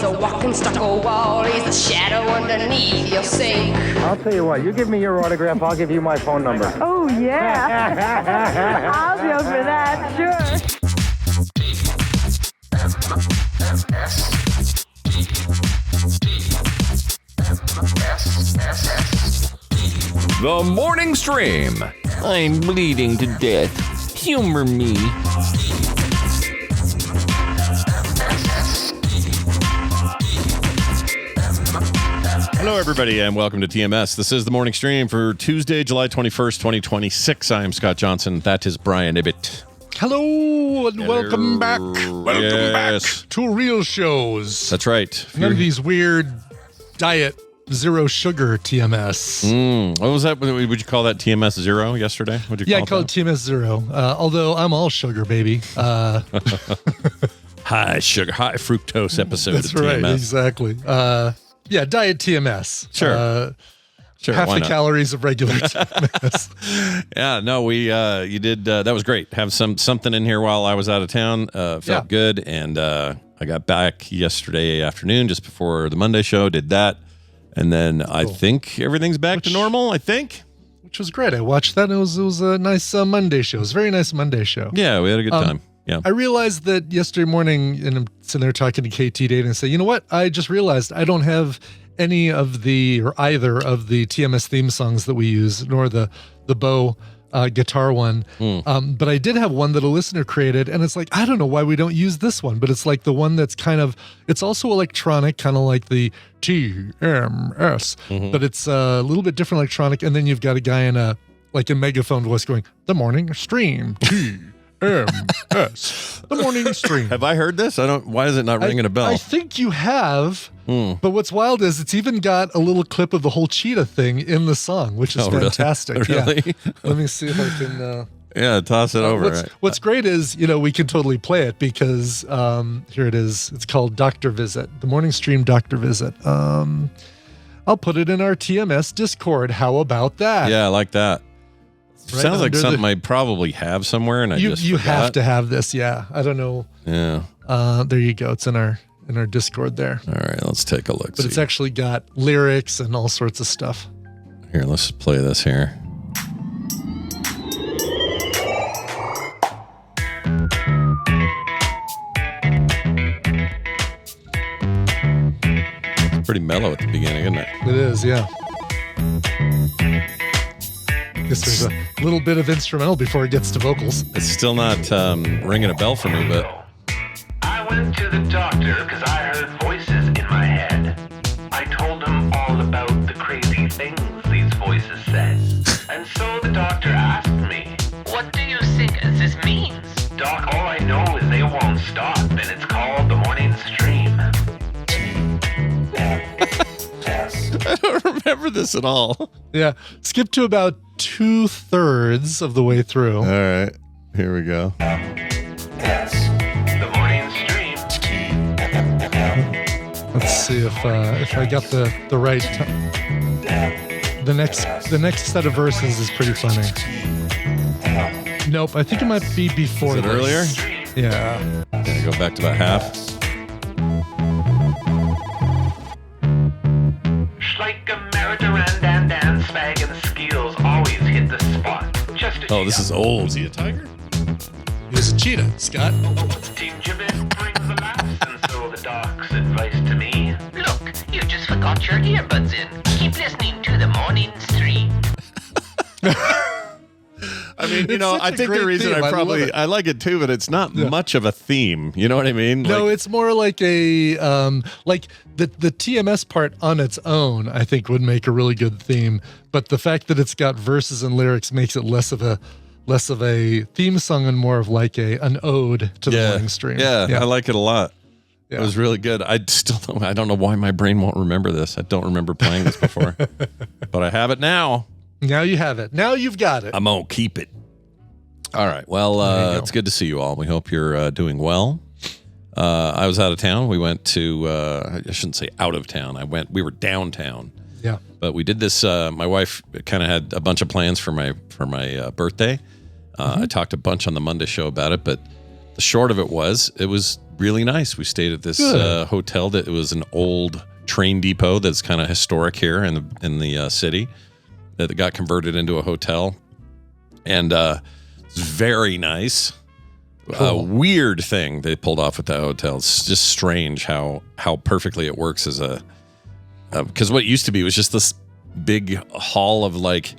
a walking stucco wall. He's the shadow underneath your sink. I'll tell you what, you give me your autograph, I'll give you my phone number. Oh, yeah. I'll go for that, sure. The Morning Stream. I'm bleeding to death. Humor me. Hello, everybody, and welcome to TMS. This is the Morning Stream for Tuesday, July 21st, 2026. I am Scott Johnson. That is Brian Ibbett. Hello, and welcome back. Welcome back to real shows. That's right. None of these weird diet zero sugar TMS. What was that? Would you call that TMS Zero yesterday? What'd you I called it TMS Zero. Although I'm all sugar, baby. High sugar, high fructose episode That's of TMS. right, exactly. Diet TMS. Sure. Half the calories of regular TMS. Yeah, no, you did. That was great. Have something in here while I was out of town. Felt good, and I got back yesterday afternoon, just before the Monday show. Did that, and then I think everything's back to normal. I think, which was great. I watched that. And it was a nice Monday show. It was a very nice Monday show. Yeah, we had a good time. Yeah. I realized that yesterday morning, and I'm sitting there talking to KT Data and say, you know what? I just realized I don't have any of either of the TMS theme songs that we use, nor the bow guitar one. But I did have one that a listener created, and it's like, I don't know why we don't use this one, but it's like the one that's it's also electronic, kind of like the TMS, but it's a little bit different electronic. And then you've got a guy in a megaphone voice going, "The Morning Stream, TMS, the Morning Stream." Have I heard this? Why is it not ringing a bell? I think you have. But what's wild is it's even got a little clip of the whole cheetah thing in the song, which is fantastic. Really? Yeah. Let me see if I can. Toss it over. What's great is, we can totally play it because here it is. It's called Doctor Visit, the Morning Stream Doctor Visit. I'll put it in our TMS Discord. How about that? Yeah, I like that. Right. Sounds like something I probably have somewhere, and you have to have this. Yeah, I don't know. Yeah. There you go. It's in our Discord there. All right, let's take a look. But it's actually got lyrics and all sorts of stuff. Here, let's play this here. It's pretty mellow at the beginning, isn't it? It is, yeah. Guess there's a little bit of instrumental before it gets to vocals. It's still not ringing a bell for me, but... I went to the doctor because I heard voices in my head. I told him all about the crazy things these voices said. And so the doctor asked me, "What do you think this means?" "Doc, all I know is they won't stop, and it's called the Morning Stream." I don't remember this at all. Yeah. Skip to about 2/3 of the way through. All right. Here we go. The Morning Stream. Let's see if I got the right the next set of verses is pretty funny. Nope, I think it might be before Is it earlier? Yeah. Gonna go back to about half. Like a merry-go-round and dance, swag and the skills always hit the spot. Just a Oh, this is old. Is he a tiger? He was a cheetah, Scott. Team Jibbit brings the laughs, and so the doc's advice to me. Look, you just forgot your earbuds in. Keep listening to the Morning Stream. I mean, I think the reason theme. I like it too, but it's not much of a theme. You know what I mean? No, it's more like a the TMS part on its own, I think would make a really good theme. But the fact that it's got verses and lyrics makes it less of a theme song and more of like an ode to the Morning Stream. Yeah, I like it a lot. Yeah. It was really good. I don't know why my brain won't remember this. I don't remember playing this before, but I have it now. Now you have it. Now you've got it. I'm going to keep it. All right. Well, it's good to see you all. We hope you're doing well. I was out of town. We went to, I shouldn't say out of town. We were downtown. Yeah. But we did this. My wife kind of had a bunch of plans for my birthday. I talked a bunch on the Monday show about it, but the short of it was really nice. We stayed at this hotel that was an old train depot that's kind of historic here in the city that got converted into a hotel, and it's very nice. Cool. A weird thing they pulled off at that hotel. It's just strange how perfectly it works as a because what it used to be was just this big hall of like,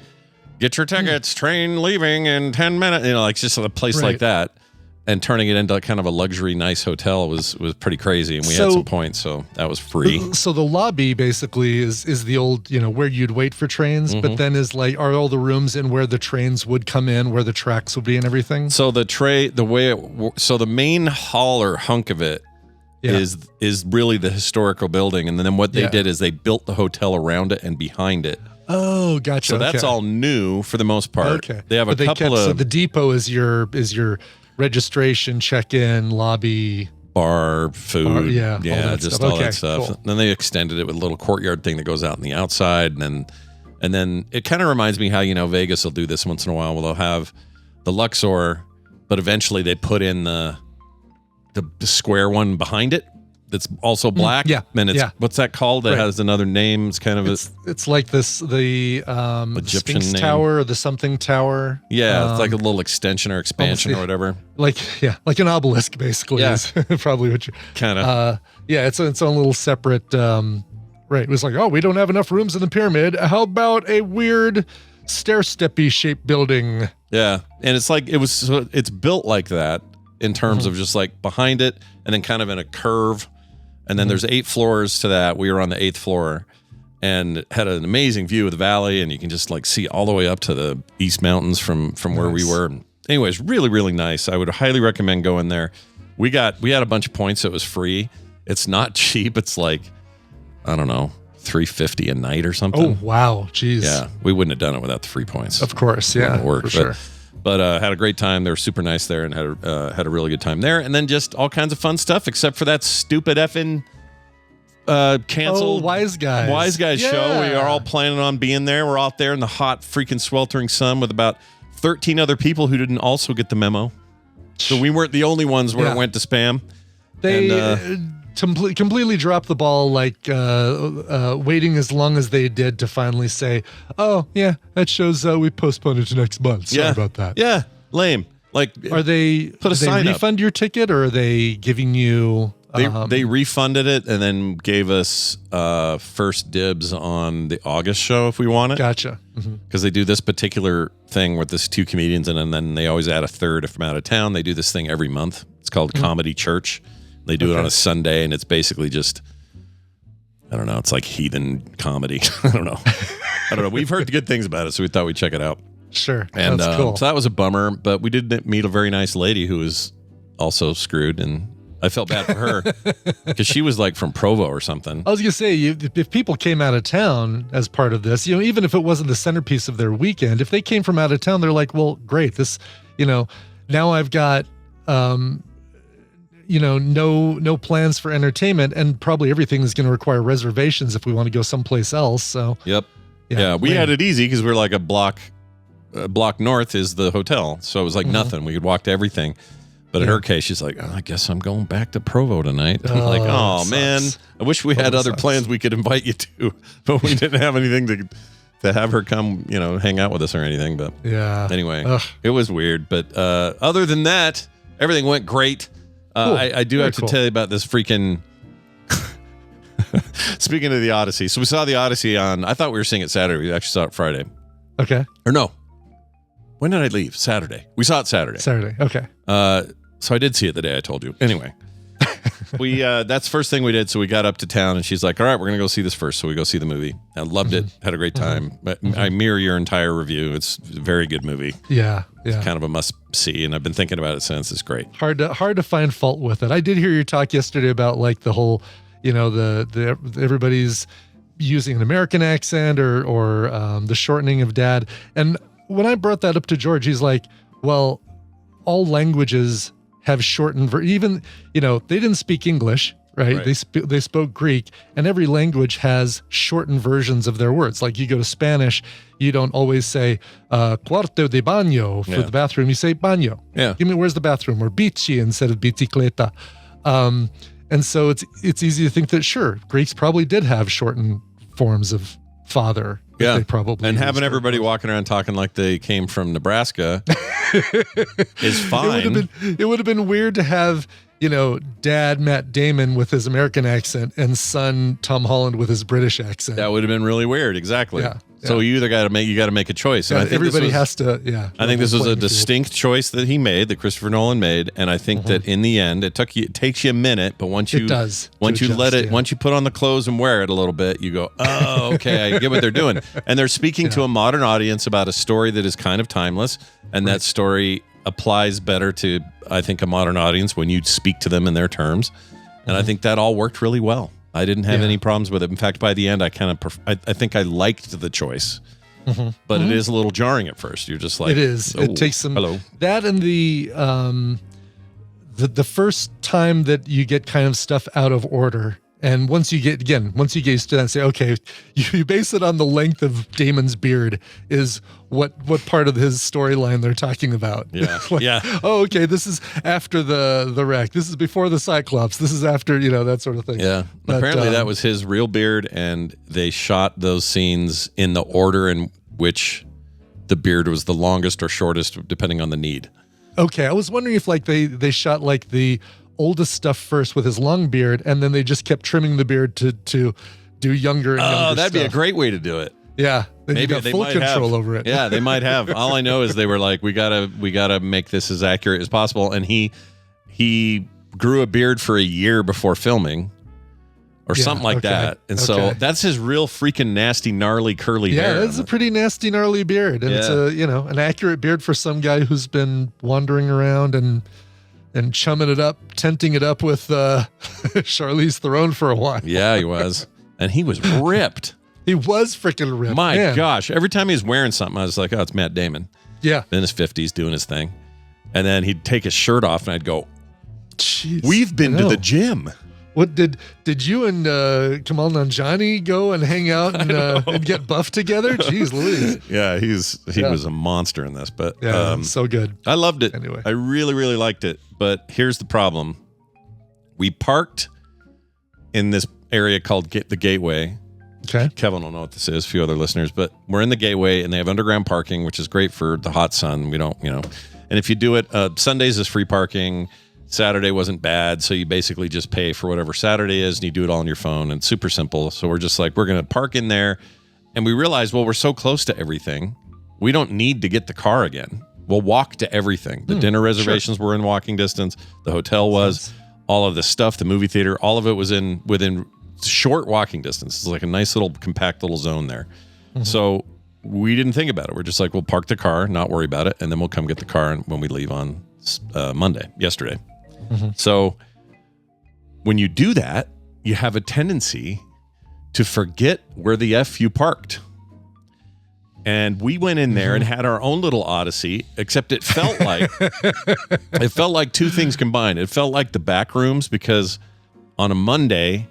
get your tickets, train leaving in 10 minutes, like just a place like that. And turning it into kind of a luxury, nice hotel was pretty crazy. And we had some points, so that was free. So the lobby basically is the old, where you'd wait for trains, but then are all the rooms in where the trains would come in, where the tracks would be and everything? So the main hall or hunk of it is really the historical building. And then what they did is they built the hotel around it and behind it. Oh, gotcha. So that's all new for the most part. Okay. They have a couple of... So the depot is your registration, check-in, lobby, bar, food, all that stuff. Cool. Then they extended it with a little courtyard thing that goes out in the outside, and then it kind of reminds me how Vegas will do this once in a while. Where they'll have the Luxor, but eventually they put in the square one behind it that's also black. And it's what's that called? It has another name. It's kind of it's like the Egyptian Sphinx name. Tower or the something tower. Yeah, it's like a little extension or expansion or whatever. Like an obelisk basically is probably what you kind of. It's its own little separate. Right, it was like, oh, we don't have enough rooms in the pyramid. How about a weird stair-steppy shaped building? Yeah, and it's built like that in terms of just like behind it and then kind of in a curve. And then there's 8 floors to that. We were on the 8th floor and had an amazing view of the valley, and you can just like see all the way up to the East Mountains from where we were. Anyways, really, really nice. I would highly recommend going there. We had a bunch of points, so it was free. It's not cheap. It's like, I don't know, $350 a night or something. Oh, wow. Jeez. Yeah. We wouldn't have done it without the free points. Of course. Yeah. For sure. But had a great time. They were super nice there and had a really good time there. And then just all kinds of fun stuff, except for that stupid effing canceled Wise Guys show. We are all planning on being there. We're out there in the hot, freaking sweltering sun with about 13 other people who didn't also get the memo. So we weren't the only ones where it went to spam. They completely dropped the ball, like waiting as long as they did to finally say, oh, yeah, that shows we postponed it to next month. Sorry about that. Yeah, lame. Like, are they refund your ticket, or are they giving you... They refunded it and then gave us first dibs on the August show if we want it. Gotcha. Because they do this particular thing with this 2 comedians, and then they always add a third if I'm out of town. They do this thing every month. It's called Comedy Church. They do it on a Sunday, and it's basically just, I don't know, it's like Heathen Comedy. I don't know. We've heard good things about it, so we thought we'd check it out. Sure. And that's cool. So that was a bummer, but we did meet a very nice lady who was also screwed, and I felt bad for her because she was like from Provo or something. I was going to say, if people came out of town as part of this, even if it wasn't the centerpiece of their weekend, if they came from out of town, they're like, well, great. This, now I've got, no plans for entertainment, and probably everything is going to require reservations if we want to go someplace else. So, yep. Yeah. We had it easy because we're like a block north is the hotel. So it was like nothing. We could walk to everything. But in her case, she's like, I guess I'm going back to Provo tonight. I'm like, oh, man, I wish we had other plans we could invite you to, but we didn't have anything to have her come, hang out with us or anything. But anyway, it was weird. But other than that, everything went great. Cool. I do have to tell you about this freaking... Speaking of the Odyssey. So we saw the Odyssey I thought we were seeing it Saturday. We actually saw it Friday. Okay. Or no. When did I leave? Saturday. We saw it Saturday. Okay. So I did see it the day I told you. Anyway, that's the first thing we did. So we got up to town, and she's like, all right, we're going to go see this first. So we go see the movie. I loved it. Had a great time. I mirror your entire review. It's a very good movie. Yeah. It's kind of a must see, and I've been thinking about it since. It's great. Hard to find fault with it. I did hear you talk yesterday about like the whole, the everybody's using an American accent or the shortening of dad. And when I brought that up to George, he's like, well, all languages have shortened, even, they didn't speak English, right? They spoke Greek, and every language has shortened versions of their words. Like you go to Spanish, you don't always say cuarto de baño for the bathroom. You say baño. Yeah. Where's the bathroom? Or bici instead of bicicleta. And so it's easy to think that, sure, Greeks probably did have shortened forms of father. Yeah, they probably and having everybody walking around talking like they came from Nebraska is fine. It would have been weird to have, dad Matt Damon with his American accent and son Tom Holland with his British accent. That would have been really weird. Exactly. Yeah. So you either got to make a choice. And I think everybody has to. Yeah. I think this was a distinct choice that he made, that Christopher Nolan made, and I think that in the end, it takes you a minute, but once you once you put on the clothes and wear it a little bit, you go, oh, okay, I get what they're doing, and they're speaking to a modern audience about a story that is kind of timeless, and that story applies better to, I think, a modern audience when you speak to them in their terms, and I think that all worked really well. I didn't have any problems with it. In fact, by the end, I think I liked the choice, but it is a little jarring at first. You're just like, it is. Oh, it takes some hello. That and the first time that you get kind of stuff out of order. And once you get used to that and say, okay, you base it on the length of Damon's beard is what part of his storyline they're talking about. Yeah. Oh, okay. This is after the wreck. This is before the Cyclops. This is after, that sort of thing. Yeah. But, apparently that was his real beard, and they shot those scenes in the order in which the beard was the longest or shortest, depending on the need. Okay. I was wondering if they shot like the oldest stuff first with his long beard, and then they just kept trimming the beard to do younger and younger that'd stuff. be a great way to do it. Yeah, then maybe you got full control over it. Yeah, they might have. All I know is they were like, we gotta make this as accurate as possible, and he grew a beard for a year before filming, or something like that, and so that's his real freaking nasty, gnarly, curly hair. Yeah, that's a pretty nasty, gnarly beard, and it's an accurate beard for some guy who's been wandering around and chumming it up, tenting it up with Charlize Theron for a while. Yeah, he was. And he was ripped. He was freaking ripped. My gosh. Every time he was wearing something, I was like, oh, it's Matt Damon. Yeah. In his 50s doing his thing. And then he'd take his shirt off and I'd go, jeez, we've been to the gym. What did you and Kamal Nanjiani go and hang out and get buffed together? Jeez Louise. Yeah, he was a monster in this, but so good. I loved it. Anyway. I really, really liked it. But here's the problem. We parked in this area called the Gateway. Okay. Kevin will know what this is, a few other listeners, but we're in the Gateway and they have underground parking, which is great for the hot sun. We don't, and if you do it, Sundays is free parking. Saturday wasn't bad, so you basically just pay for whatever Saturday is, and you do it all on your phone, and it's super simple. So we're just like, we're going to park in there, and we realized, well, we're so close to everything, we don't need to get the car again. We'll walk to everything. The dinner reservations were in walking distance. The hotel was. All of the stuff, the movie theater, all of it was within short walking distance. It's like a nice little compact little zone there. So we didn't think about it. We're just like, we'll park the car, not worry about it, and then we'll come get the car when we leave on yesterday. So when you do that, you have a tendency to forget where the F you parked. And we went in there and had our own little Odyssey, except it felt like two things combined. It felt like the back rooms, because on a Monday,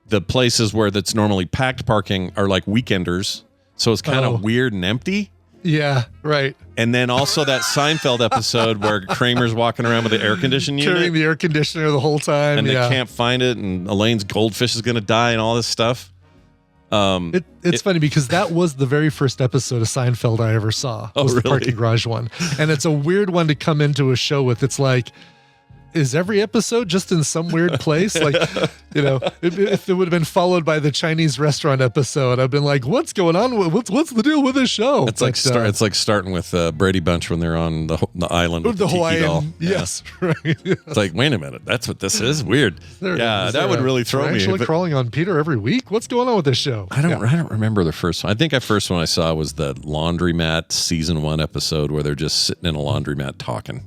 the places where that's normally packed parking are like weekenders. So it's kind of weird and empty. Yeah, right. And then also that Seinfeld episode where Kramer's walking around with the air conditioning unit. Carrying the air conditioner the whole time. And they can't find it, and Elaine's goldfish is going to die and all this stuff. It's funny because that was the very first episode of Seinfeld I ever saw. Was the parking garage one. And it's a weird one to come into a show with. It's like, is every episode just in some weird place? Like, if it would have been followed by the Chinese restaurant episode, I've been like, what's going on? What's the deal with this show? It's like starting with Brady Bunch when they're on the island with the Hawaiian doll. Yes, right. It's like, wait a minute, that's what this is? Weird. That would really throw me. Actually crawling on Peter every week? What's going on with this show? I don't remember the first one. I think the first one I saw was the Laundromat season 1 episode where they're just sitting in a laundromat talking,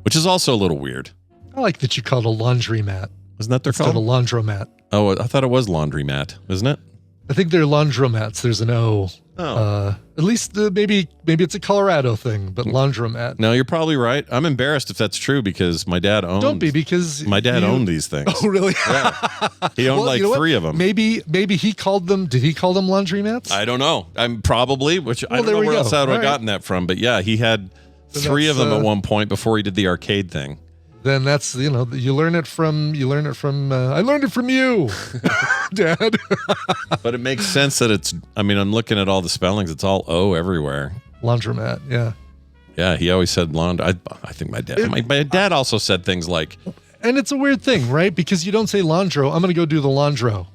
which is also a little weird. I like that you called a laundromat. Isn't that their called? Instead of laundromat. Oh, I thought it was laundromat, isn't it? I think they're laundromats. There's an O. Oh. At least maybe it's a Colorado thing, but laundromat. No, you're probably right. I'm embarrassed if that's true because my dad owned. Don't be, because my dad owned these things. Oh, really? Yeah. He owned 3 of them. Maybe he called them. Did he call them laundromats? I don't know. I'm probably, which I don't know where else I would have gotten that from. But yeah, he had 3 of them at one point before he did the arcade thing. then that's, you learn it from I learned it from you, Dad. But it makes sense that I'm looking at all the spellings. It's all O everywhere. Laundromat. Yeah. Yeah. He always said laundry. I think my dad also said things like, and it's a weird thing, right? Because you don't say Laundro. I'm going to go do the Laundro.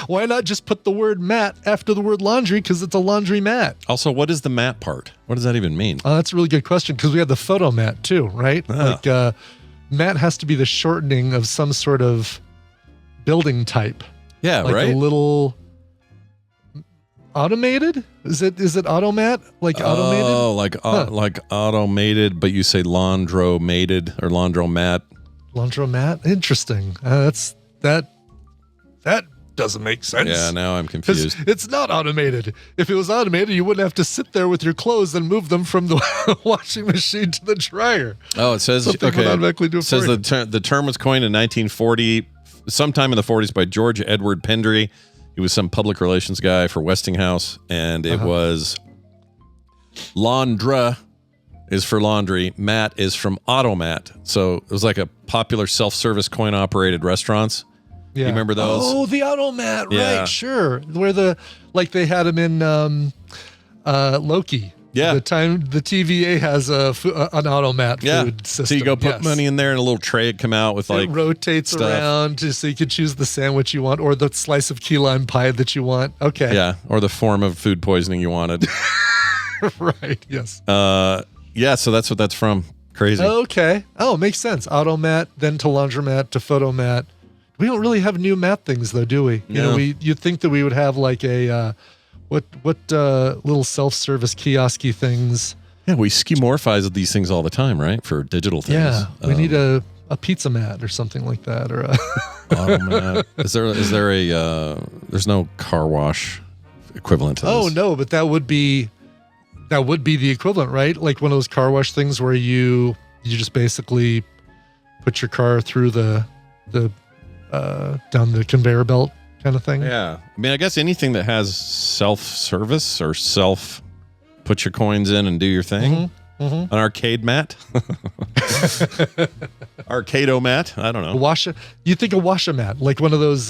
Why not just put the word mat after the word laundry? Because it's a laundry mat. Also, what is the mat part? What does that even mean? That's a really good question, because we have the photo mat too, right? Like mat has to be the shortening of some sort of building type. Yeah, like right. A little automated? Is it automat? Like automated? Oh, like automated, but you say Laundro Mated or Laundro Mat. Laundro Mat? Interesting. That doesn't make sense. Yeah, now I'm confused. It's not automated. If it was automated, you wouldn't have to sit there with your clothes and move them from the washing machine to the dryer. Oh, it says Something would automatically do it It says for you. the term was coined in 1940, sometime in the 40s, by George Edward Pendry. He was some public relations guy for Westinghouse, and it was Laundra is for laundry, mat is from automat. So it was like a popular self-service coin-operated restaurants. Yeah. You remember those? Oh, the automat, Yeah. right? Sure. Where they had them in Loki. Yeah. The time the TVA has an automat Yeah. food system. So you go put money in there, and a little tray would come out with It rotates stuff around so you could choose the sandwich you want or the slice of key lime pie that you want. Okay. Yeah, or the form of food poisoning you wanted. Right. Yes. Yeah, so that's what that's from. Crazy. Okay. Oh, makes sense. Automat, then to laundromat, to photomat. We don't really have new mat things though, do we? No. You'd think that we would have like a what little self-service kiosky things. Yeah, we skimorphize these things all the time, right? For digital things. Yeah. We need a pizza mat or something like that, or a automat. Is there a there's no car wash equivalent to this? Oh no, but that would be the equivalent, right? Like one of those car wash things where you just basically put your car through the down the conveyor belt kind of thing. Yeah. I mean, I guess anything that has self-service or put your coins in and do your thing. An arcade mat. Arcade-o-mat. I don't know. You think a wash-a-mat, like one of those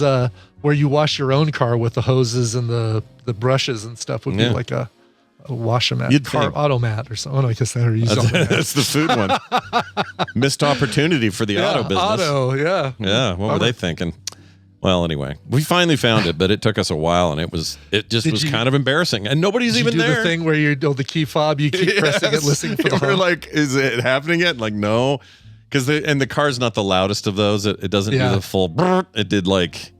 where you wash your own car with the hoses and the brushes and stuff would be like a wash-a-mat. You'd car think. automat or something. Oh, no, I guess that are used That's the food one. Missed opportunity for the auto business. Auto, yeah. Yeah, what were they thinking? Well, anyway, we finally found it, but it took us a while, and it just was kind of embarrassing, and nobody's even do there. The thing where the key fob, you keep pressing it, listening for the We're honk. like, is it happening yet? Like, no, because the car's not the loudest of those. It doesn't do the full. Brrr. It did like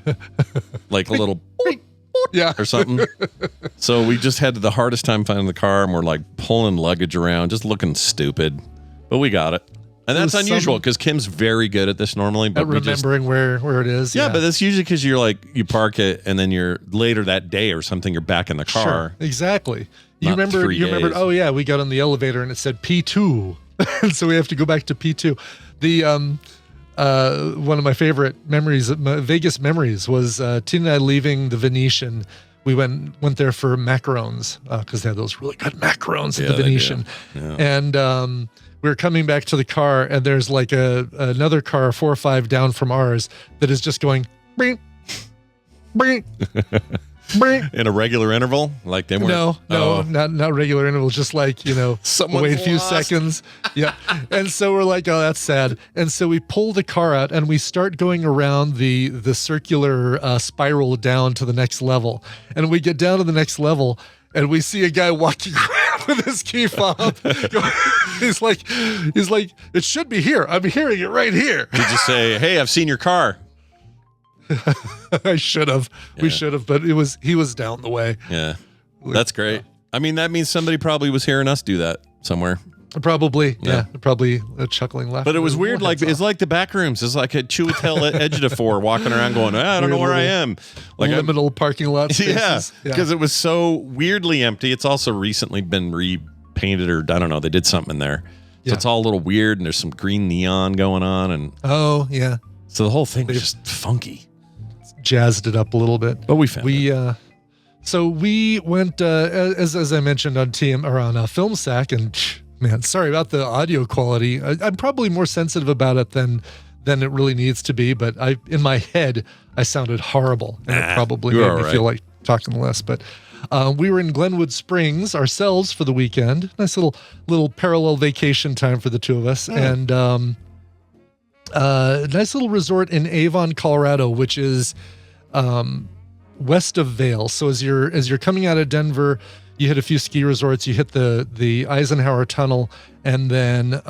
a little. Yeah. Or something. So we just had the hardest time finding the car, and we're like pulling luggage around, just looking stupid, but we got it. And that's unusual because Kim's very good at this normally. But at remembering where it is. Yeah, but that's usually because you're like, you park it and then you're later that day or something, you're back in the car. Sure, exactly. You Not 3 remembered, days. oh yeah, we got on the elevator and it said P2. So we have to go back to P2. The one of my favorite memories, Vegas memories, was Tina and I leaving the Venetian. We went there for macarons because they had those really good macarons at the Venetian. Yeah. And we were coming back to the car, and there's like another car 4 or 5 down from ours that is just going bing, bing, bing. In a regular interval, like they weren't. No, not regular intervals. Just like Someone's wait a few lost. seconds. Yeah, and so we're like, oh, that's sad. And so we pull the car out and we start going around the circular spiral down to the next level. And we get down to the next level, and we see a guy walking around with his key fob. He's like, it should be here. I'm hearing it right here. Did you say, hey, I've seen your car? I should have. We should have, but he was down the way. Yeah, that's great. I mean, that means somebody probably was hearing us do that somewhere. Probably, yeah. Probably a chuckling laugh. But it was weird. Like it's like the back rooms. It's like a Chiwetel Ejiofor walking around going, I don't know where I am. Like liminal parking lot spaces. Yeah, because it was so weirdly empty. It's also recently been repainted, or I don't know. They did something in there, so it's all a little weird. And there's some green neon going on, and oh yeah. So the whole thing was just funky. Jazzed it up a little bit. But we found it. So we went as I mentioned on Film Sack, and man, sorry about the audio quality. I'm probably more sensitive about it than it really needs to be, but in my head, I sounded horrible. And it probably made me feel like talking less. But we were in Glenwood Springs ourselves for the weekend. Nice little parallel vacation time for the two of us. And nice little resort in Avon, Colorado, which is west of Vail. So as you're coming out of Denver, you hit a few ski resorts, you hit the Eisenhower Tunnel, and then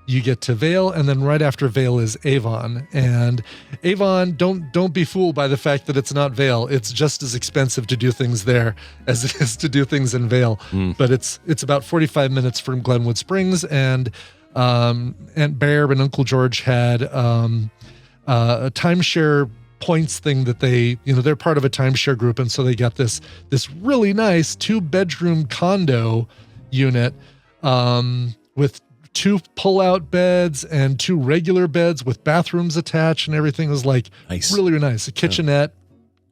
you get to Vail, and then right after Vail is Avon. And Avon, don't be fooled by the fact that it's not Vail. It's just as expensive to do things there as it is to do things in Vail. But it's about 45 minutes from Glenwood Springs, and Aunt Bear and Uncle George had a timeshare points thing that they're part of a timeshare group, and so they got this really nice 2-bedroom condo unit with 2 pull-out beds and 2 regular beds with bathrooms attached, and everything was like really, really nice. A kitchenette.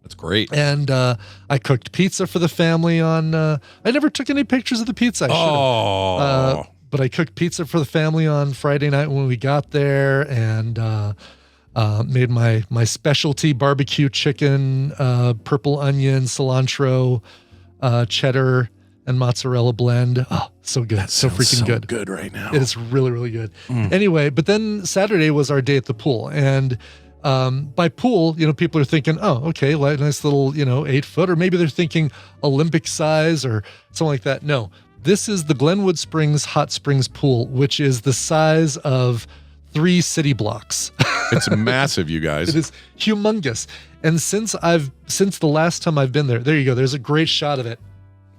That's great. And I cooked pizza for the family on I never took any pictures of the pizza. I should have. But I cooked pizza for the family on Friday night when we got there, and made my specialty barbecue chicken, purple onion, cilantro, cheddar, and mozzarella blend. Oh, so good. That so freaking so good. Good right now. It's really, really good. Anyway, but then Saturday was our day at the pool. And by pool, people are thinking, oh, okay, nice little, 8-foot, or maybe they're thinking Olympic size or something like that. No, this is the Glenwood Springs Hot Springs pool, which is the size of 3 city blocks. It's massive, you guys. It is humongous. And since the last time I've been there you go. There's a great shot of it.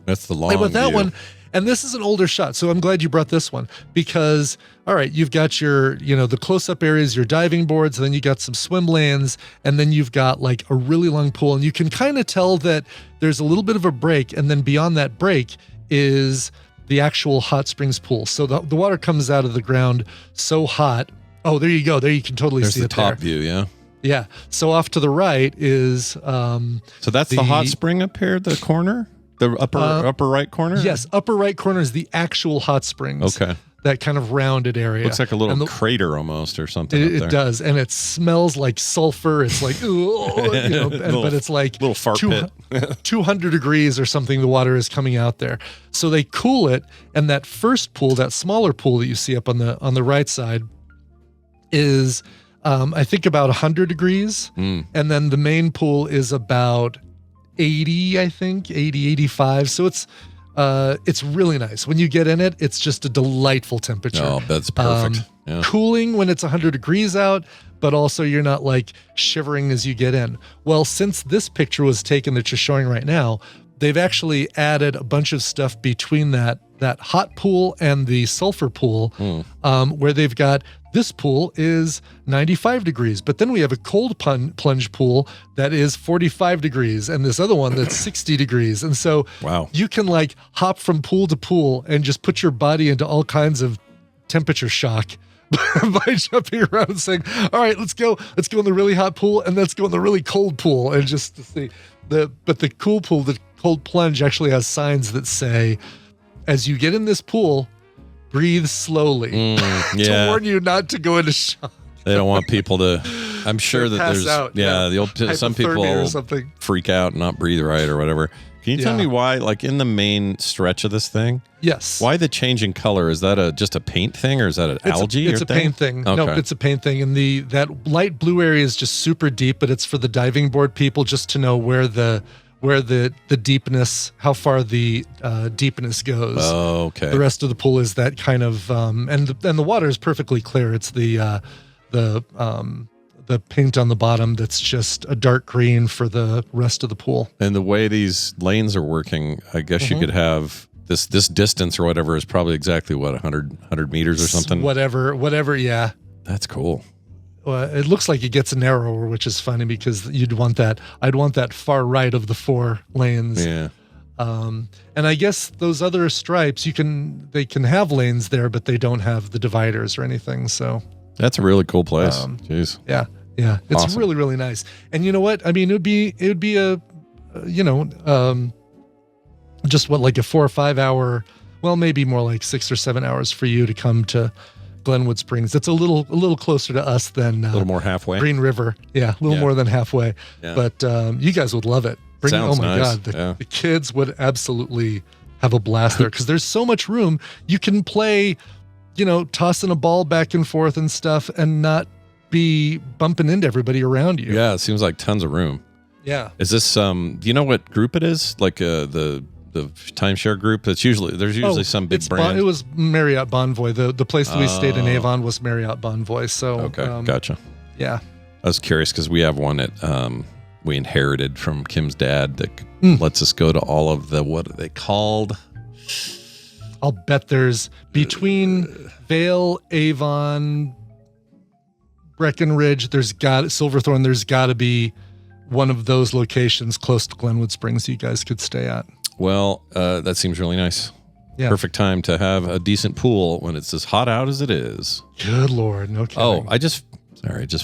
That's the long And with that view. one, and this is an older shot, so I'm glad you brought this one, because, all right, you've got your, the close-up areas, your diving boards, and then you got some swim lanes, and then you've got like a really long pool, and you can kind of tell that there's a little bit of a break, and then beyond that break is the actual hot springs pool. So the water comes out of the ground so hot. Oh, there you go. There you can totally see There's the it top there. view, yeah. Yeah. So off to the right is So that's the hot spring up here, the corner? The upper right corner? Yes, upper right corner is the actual hot springs. Okay. That kind of rounded area. Looks like a little crater almost or something. It does, and it smells like sulfur. It's like, but it's like little fart pit. 200 degrees or something. The water is coming out there, so they cool it. And that first pool, that smaller pool that you see up on the right side, is I think about 100 degrees, and then the main pool is about 80, I think 80, 85. So it's really nice. When you get in it, it's just a delightful temperature. Oh, that's perfect. Yeah. Cooling when it's 100 degrees out, but also you're not like shivering as you get in. Well, since this picture was taken that you're showing right now, they've actually added a bunch of stuff between that hot pool and the sulfur pool, where they've got this pool is 95 degrees, but then we have a cold plunge pool that is 45 degrees, and this other one that's 60 degrees. And so you can like hop from pool to pool and just put your body into all kinds of temperature shock by jumping around and saying, all right, let's go in the really hot pool and let's go in the really cold pool. And just to see but the cool pool, the cold plunge actually has signs that say, as you get in this pool, breathe slowly to warn you not to go into shock. They don't want people to. I'm sure that there's some people freak out and not breathe right or whatever. Can you tell me why, like in the main stretch of this thing? Yes. Why the changing color? Is that just a paint thing, or is that an algae? It's a paint thing. Okay. No, it's a paint thing. And that light blue area is just super deep, but it's for the diving board people just to know where the deepness, how far the deepness goes. Oh, okay. The rest of the pool is that kind of, and the water is perfectly clear. It's the paint on the bottom that's just a dark green for the rest of the pool. And the way these lanes are working, I guess you could have this distance or whatever is probably exactly what, 100 meters or something. Whatever. Yeah. That's cool. It looks like it gets narrower, which is funny because I'd want that far right of the 4 lanes. Yeah. And I guess those other stripes, they can have lanes there, but they don't have the dividers or anything. So that's a really cool place. Jeez. Yeah. Yeah. It's awesome. really, really nice. And you know what? I mean, it would be a, just like a 4 or 5 hour, well, maybe more like 6 or 7 hours for you to come to Glenwood Springs. It's a little closer to us than a little more halfway. Green River. Yeah, a little more than halfway. Yeah. But you guys would love it. Sounds nice. God, the kids would absolutely have a blast there because there's so much room. You can play, tossing a ball back and forth and stuff and not be bumping into everybody around you. Yeah, it seems like tons of room. Yeah. Is this do you know what group it is? Like the timeshare group? There's usually some big brand. It was Marriott Bonvoy. The place that we stayed in Avon was Marriott Bonvoy. So okay, gotcha. Yeah. I was curious because we have one that we inherited from Kim's dad that lets us go to all of the, what are they called? I'll bet there's between Vale, Avon, Breckenridge, Silverthorne, there's got to be one of those locations close to Glenwood Springs you guys could stay at. Well, that seems really nice. Yeah. Perfect time to have a decent pool when it's as hot out as it is. Good Lord. No kidding. Oh, I just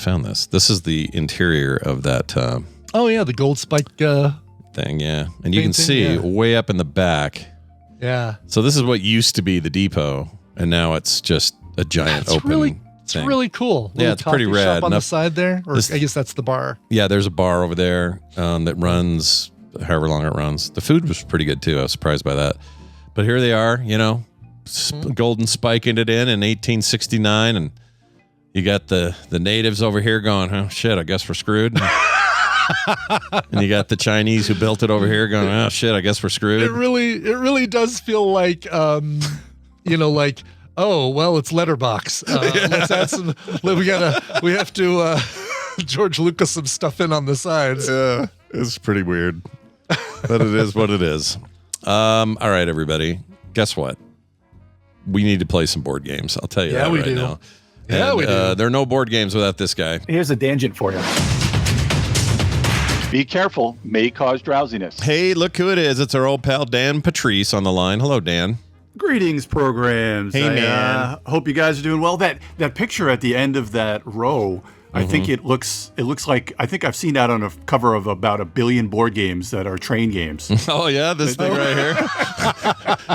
found this. This is the interior of that. The gold spike thing. Yeah. And you can see way up in the back. Yeah. So this is what used to be the depot. And now it's just a giant open thing. It's really cool. Yeah, it's pretty rad. Shop on the side there, or I guess that's the bar. Yeah, there's a bar over there that runs however long it runs. The food was pretty good too. I was surprised by that. But here they are, golden spiking it in 1869, and you got the natives over here going, oh shit, I guess we're screwed. And you got the Chinese who built it over here going, oh shit, I guess we're screwed. It really does feel like, oh, well, it's letterbox. Let's add some. We have to George Lucas some stuff in on the sides. Yeah, it's pretty weird, but it is what it is. All right, everybody. Guess what? We need to play some board games. I'll tell you that right now. Yeah, and, we do. There are no board games without this guy. Here's a tangent for you. Be careful, may cause drowsiness. Hey, look who it is. It's our old pal Dan Patrice on the line. Hello, Dan. Greetings, programs. Hey, man. Hope you guys are doing well. That picture at the end of that row, I think it looks like, I think I've seen that on a cover of about 1 billion board games that are train games. Oh yeah, this thing right here.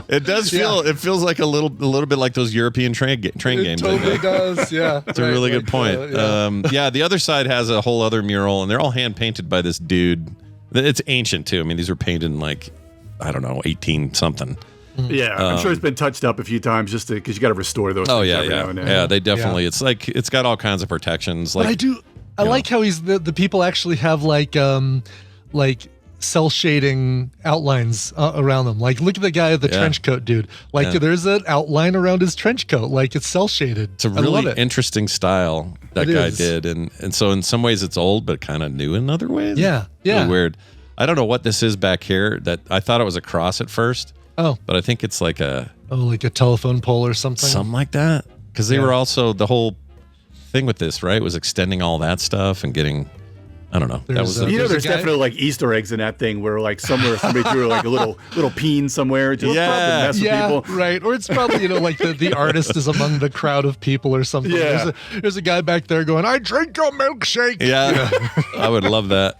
It does feel. Yeah. It feels like a little bit like those European train games. It totally does. Yeah, it's a really good point. The other side has a whole other mural, and they're all hand painted by this dude. It's ancient too. I mean, these were painted in like, I don't know, 18 something. Yeah, I'm sure it's been touched up a few times just because you got to restore those. Oh things yeah, every now and then. Yeah. They definitely. Yeah. It's like it's got all kinds of protections. Like but I like how the people actually have like cell shading outlines around them. Like look at the guy with the trench coat, dude. Like there's an outline around his trench coat, like it's cell shaded. It's a really interesting style that guy did, and so in some ways it's old, but kind of new in other ways. Yeah. Really weird. I don't know what this is back here. That I thought it was a cross at first. Oh, but I think it's like like a telephone pole or something. Something like that. Because they were also the whole thing with this, right? Was extending all that stuff and getting, I don't know. There's definitely like Easter eggs in that thing where like somewhere somebody drew like a little peen somewhere just to mess with people. Right. Or it's probably like the artist is among the crowd of people or something. Yeah. There's a guy back there going, I drink your milkshake. Yeah. I would love that.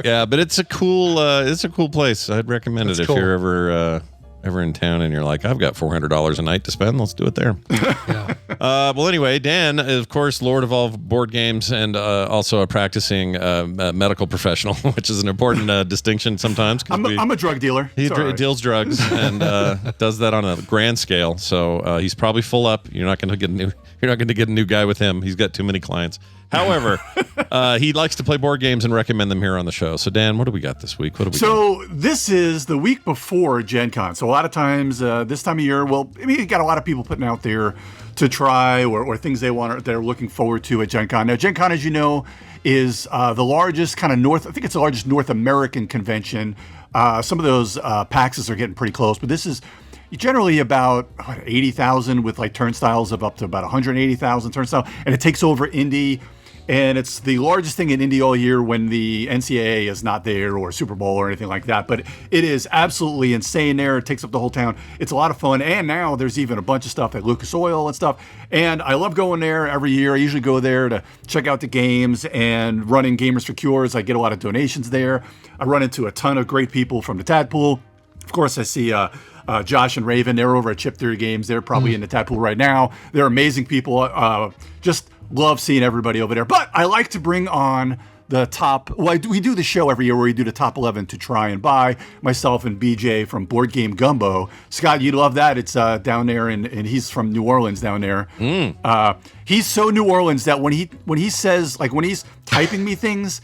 Yeah, but it's a cool place. I'd recommend it if you're ever in town and you're like, I've got $400 a night to spend. Let's do it there. Yeah. Well, anyway, Dan, of course, Lord of all board games and also a practicing medical professional, which is an important distinction sometimes. I'm a drug dealer. He deals drugs and does that on a grand scale. So he's probably full up. You're not going to get a new guy with him. He's got too many clients. However, he likes to play board games and recommend them here on the show. So, Dan, what do we got this week? So this is the week before Gen Con. So a lot of times this time of year, you got a lot of people putting out there to try or things they're looking forward to at Gen Con. Now, Gen Con, as you know, is the largest kind of I think it's the largest North American convention. Some of those PAXs are getting pretty close, but this is generally about 80,000 with like turnstiles of up to about 180,000 turnstiles, and it takes over Indy. And it's the largest thing in Indy all year when the NCAA is not there or Super Bowl or anything like that. But it is absolutely insane there. It takes up the whole town. It's a lot of fun. And now there's even a bunch of stuff at Lucas Oil and stuff. And I love going there every year. I usually go there to check out the games and running Gamers for Cures. I get a lot of donations there. I run into a ton of great people from the Tadpool Of course, I see Josh and Raven. They're over at Chip Theory Games. They're probably in the tadpool right now. They're amazing people. Just love seeing everybody over there. But I like to bring on the top. Well, we do the show every year where we do the top 11 to try and buy. Myself and BJ from Board Game Gumbo. Scott, you'd love that. It's down there, and he's from New Orleans down there. He's so New Orleans that when he says, like, when he's typing me things,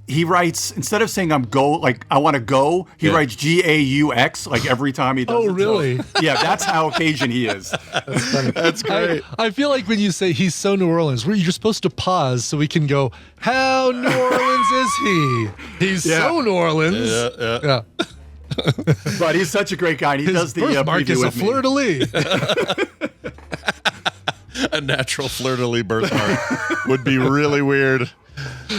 he writes, instead of saying I want to go, he writes GAUX like every time he does it. Oh, really? So, yeah, that's how Cajun he is. That's funny. That's great. I feel like when you say he's so New Orleans, you're supposed to pause so we can go, how New Orleans is he? He's so New Orleans. Yeah. But he's such a great guy. And he does the birthmark is a with me. fleur-de-lis. A natural fleur-de-lis birthmark would be really weird.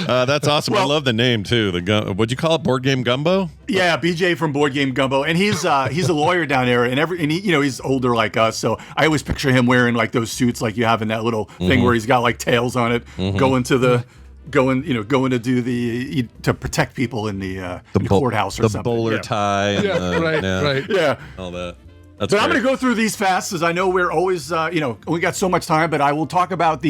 That's awesome. I love the name too. What'd you call it? Board Game Gumbo? Yeah, BJ from Board Game Gumbo, and he's a lawyer down there, and he's older like us, so I always picture him wearing like those suits like you have in that little thing where he's got like tails on it, going to do to protect people in the courthouse or something. The bowler tie. Right. Yeah, all that. But I'm going to go through these fast, as I know we're always, we got so much time, but I will talk about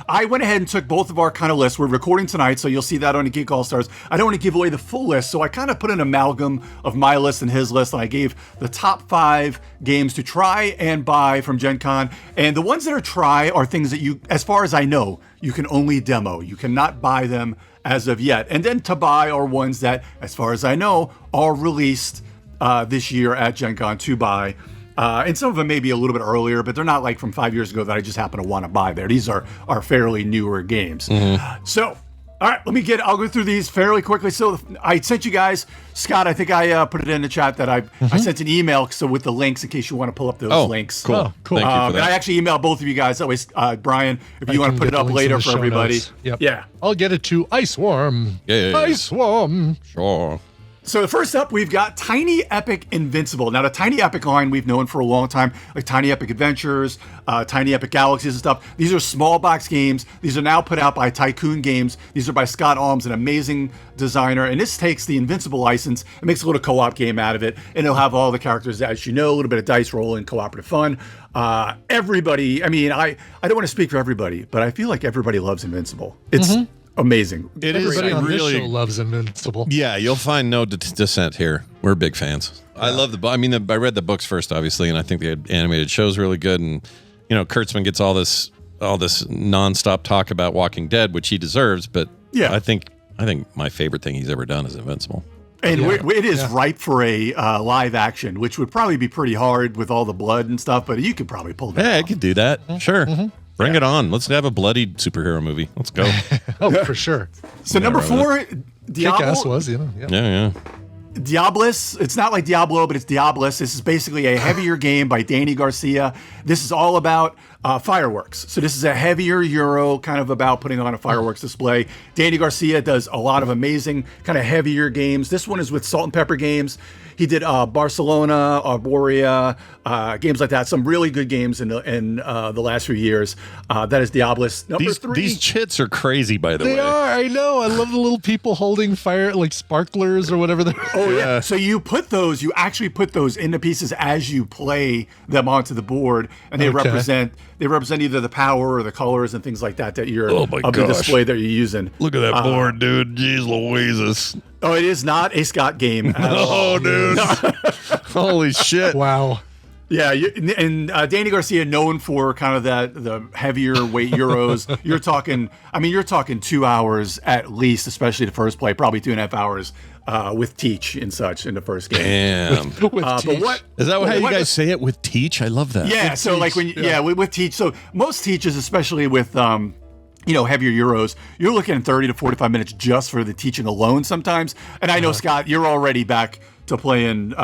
I went ahead and took both of our kind of lists. We're recording tonight, so you'll see that on the Geek All-Stars. I don't want to give away the full list, so I kind of put an amalgam of my list and his list, and I gave the top 5 games to try and buy from Gen Con. And the ones that are try are things that you, as far as I know, you can only demo. You cannot buy them as of yet. And then to buy are ones that, as far as I know, are released this year at Gen Con to buy. And some of them may be a little bit earlier, but they're not like from 5 years ago that I just happen to want to buy there. These are fairly newer games. So, all right, I'll go through these fairly quickly. So I sent you guys, Scott, I think I put it in the chat that I sent an email with the links in case you want to pull up those links. Cool. Oh, cool. Thank you for that. And I actually emailed both of you guys. That way, Brian, if you want to put it up later for everybody. Yep. Yeah. I'll get it to Ice Worm. Yeah. Ice Worm. Sure. So first up, we've got Tiny Epic Invincible. Now, the Tiny Epic line we've known for a long time, like Tiny Epic Adventures, Tiny Epic Galaxies and stuff. These are small box games. These are now put out by Tycoon Games. These are by Scott Alms, an amazing designer. And this takes the Invincible license and makes a little co-op game out of it. And it'll have all the characters, as you know, a little bit of dice rolling, cooperative fun. Everybody, I don't want to speak for everybody, but I feel like everybody loves Invincible. It's amazing. Everybody on this show loves Invincible. Yeah, you'll find no dissent here. We're big fans. I love I read the books first, obviously, and I think the animated show's really good. And Kurtzman gets all this nonstop talk about Walking Dead, which he deserves. But I think my favorite thing he's ever done is Invincible. And it is ripe for a live action, which would probably be pretty hard with all the blood and stuff. But you could probably pull that. Yeah, I off. could do that. Sure. Bring it on. Let's have a bloody superhero movie. Let's go. For sure. So number 4, Diablo. Kick-Ass was, Yeah. Diablos. It's not like Diablo, but it's Diablos. This is basically a heavier game by Danny Garcia. This is all about fireworks. So this is a heavier Euro, kind of about putting on a fireworks display. Danny Garcia does a lot of amazing kind of heavier games. This one is with Salt and Pepper Games. He did Barcelona, Arborea, games like that. Some really good games in the last few years. That is Diablos. Number 3. These chits are crazy, by the way. They are. I know. I love the little people holding fire, like sparklers or whatever they're. Oh yeah. So you actually put those into pieces as you play them onto the board, and they represent either the power or the colors and things like that you're of the display that you're using. Look at that board, dude. Jeez Louises. Oh, it is not a Scott game at all. Oh, dude. Holy shit. Wow. Yeah, and Danny Garcia, known for kind of the heavier weight Euros. You're talking 2 hours at least, especially the first play, probably 2.5 hours with Teach and such in the first game. Damn. But what is that? How you guys say it with Teach? I love that. Yeah. So like with Teach. So most Teaches, especially with heavier Euros, you're looking at 30 to 45 minutes just for the teaching alone sometimes. And I know, Scott, you're already back to playing,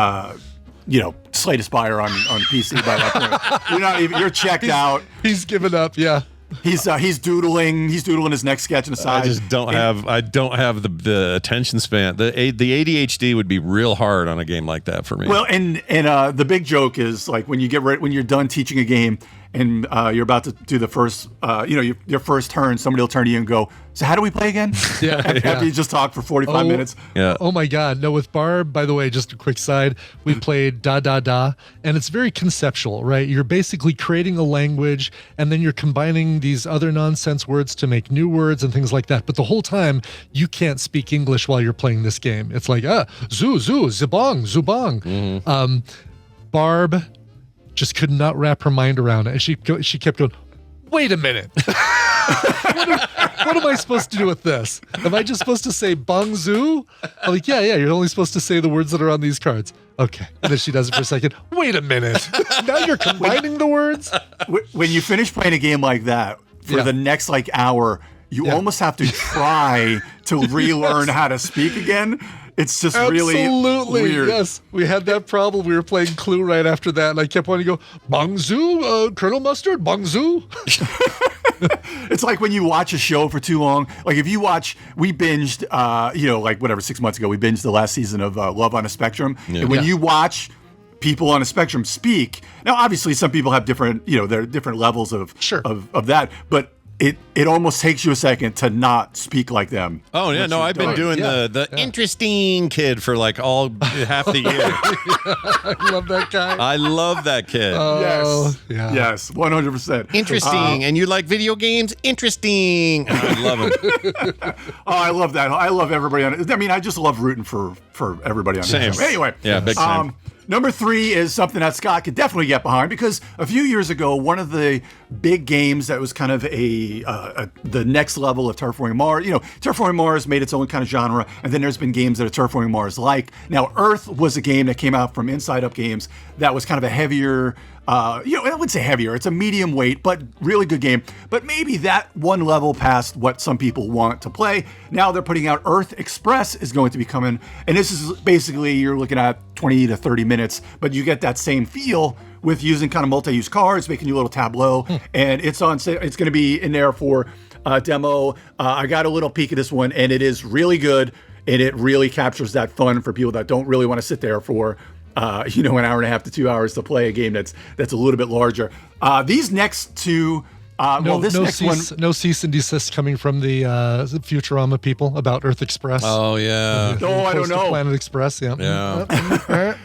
Slay the Spire on PC by that point. You're checked out. He's given up, yeah. He's doodling his next sketch on the side. I just don't have the attention span. The ADHD would be real hard on a game like that for me. Well, and the big joke is like when you're done teaching a game and you're about to do the first, your first turn, somebody will turn to you and go, so how do we play again? Yeah. After you just talked for 45 minutes. Yeah. Oh my God. No, with Barb, by the way, just a quick side, we played Da Da Da, and it's very conceptual, right? You're basically creating a language, and then you're combining these other nonsense words to make new words and things like that. But the whole time, you can't speak English while you're playing this game. It's like, zoo, zibong, zubong. Barb just could not wrap her mind around it. And she kept going, wait a minute. What am I supposed to do with this? Am I just supposed to say bong zoo? I'm like, yeah, you're only supposed to say the words that are on these cards. Okay. And then she does it for a second. Wait a minute. Now you're combining the words? When you finish playing a game like that, for the next hour, you almost have to try to relearn how to speak again. It's just really weird. Yes. We had that problem. We were playing Clue right after that, and I kept wanting to go, Bongzoo, Colonel Mustard, Bongzoo. It's like when you watch a show for too long. Like if you watch, we binged, 6 months ago, we binged the last season of Love on a Spectrum. Yeah. And when you watch people on a spectrum speak, now obviously some people have different, there are different levels of that, but it almost takes you a second to not speak like them. Oh yeah, no, I've been doing the interesting kid for half the year. I love that guy. I love that kid. Yes, 100%. Interesting, and you like video games? Interesting. I love it. I love that. I love everybody on it. I mean, I just love rooting for everybody on it. Same. Anyway, yeah, big time. Number 3 is something that Scott could definitely get behind, because a few years ago, one of the big games that was kind of the next level of Terraforming Mars, Terraforming Mars made its own kind of genre, and then there's been games that are Terraforming Mars like. Now, Earth was a game that came out from Inside Up Games that was kind of a heavier, I wouldn't say heavier, it's a medium weight, but really good game. But maybe that one level past what some people want to play. Now they're putting out Earth Express is going to be coming, and this is basically, you're looking at 20 to 30 minutes, but you get that same feel with using kind of multi-use cards, making you a little tableau, and it's going to be in there for demo. I got a little peek of this one, and it is really good, and it really captures that fun for people that don't really want to sit there for an hour and a half to 2 hours to play a game that's a little bit larger. These next two, no cease and desist coming from the Futurama people about Earth Express. Oh yeah. I don't know. Planet Express. Yeah.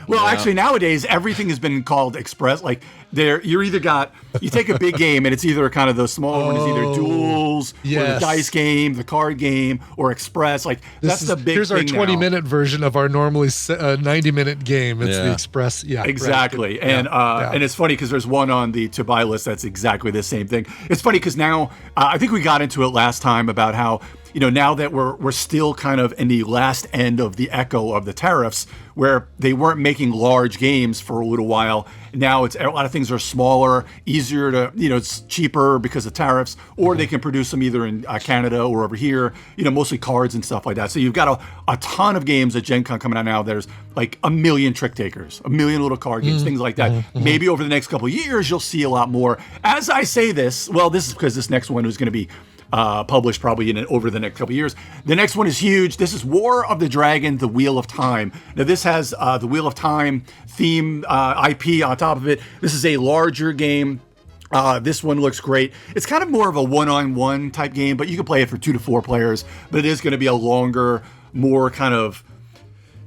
Well, actually, nowadays everything has been called Express. Like you take a big game and it's either kind of the smaller one is either duels or the dice game, the card game, or Express. Like that's the big. Here's our thing 20-minute version of our normally 90-minute game. It's the Express. Yeah, exactly. Right. And it's funny because there's one on the to buy list that's exactly the same thing. It's funny because now I think we got into it last time about how now that we're still kind of in the last end of the echo of the tariffs, where they weren't making large games for a little while. Now a lot of things are smaller, easier to, it's cheaper because of tariffs, or they can produce them either in Canada or over here, mostly cards and stuff like that. So you've got a ton of games at Gen Con coming out now. There's like 1 million trick takers, 1 million little card games, things like that. Maybe over the next couple of years, you'll see a lot more. As I say this, well, this is because this next one is going to be published probably over the next couple of years. The next one is huge. This is War of the Dragon, The Wheel of Time. Now this has the Wheel of Time theme IP on top of it. This is a larger game. This one looks great. It's kind of more of a one-on-one type game, but you can play it for 2 to 4 players. But it is going to be a longer, more kind of,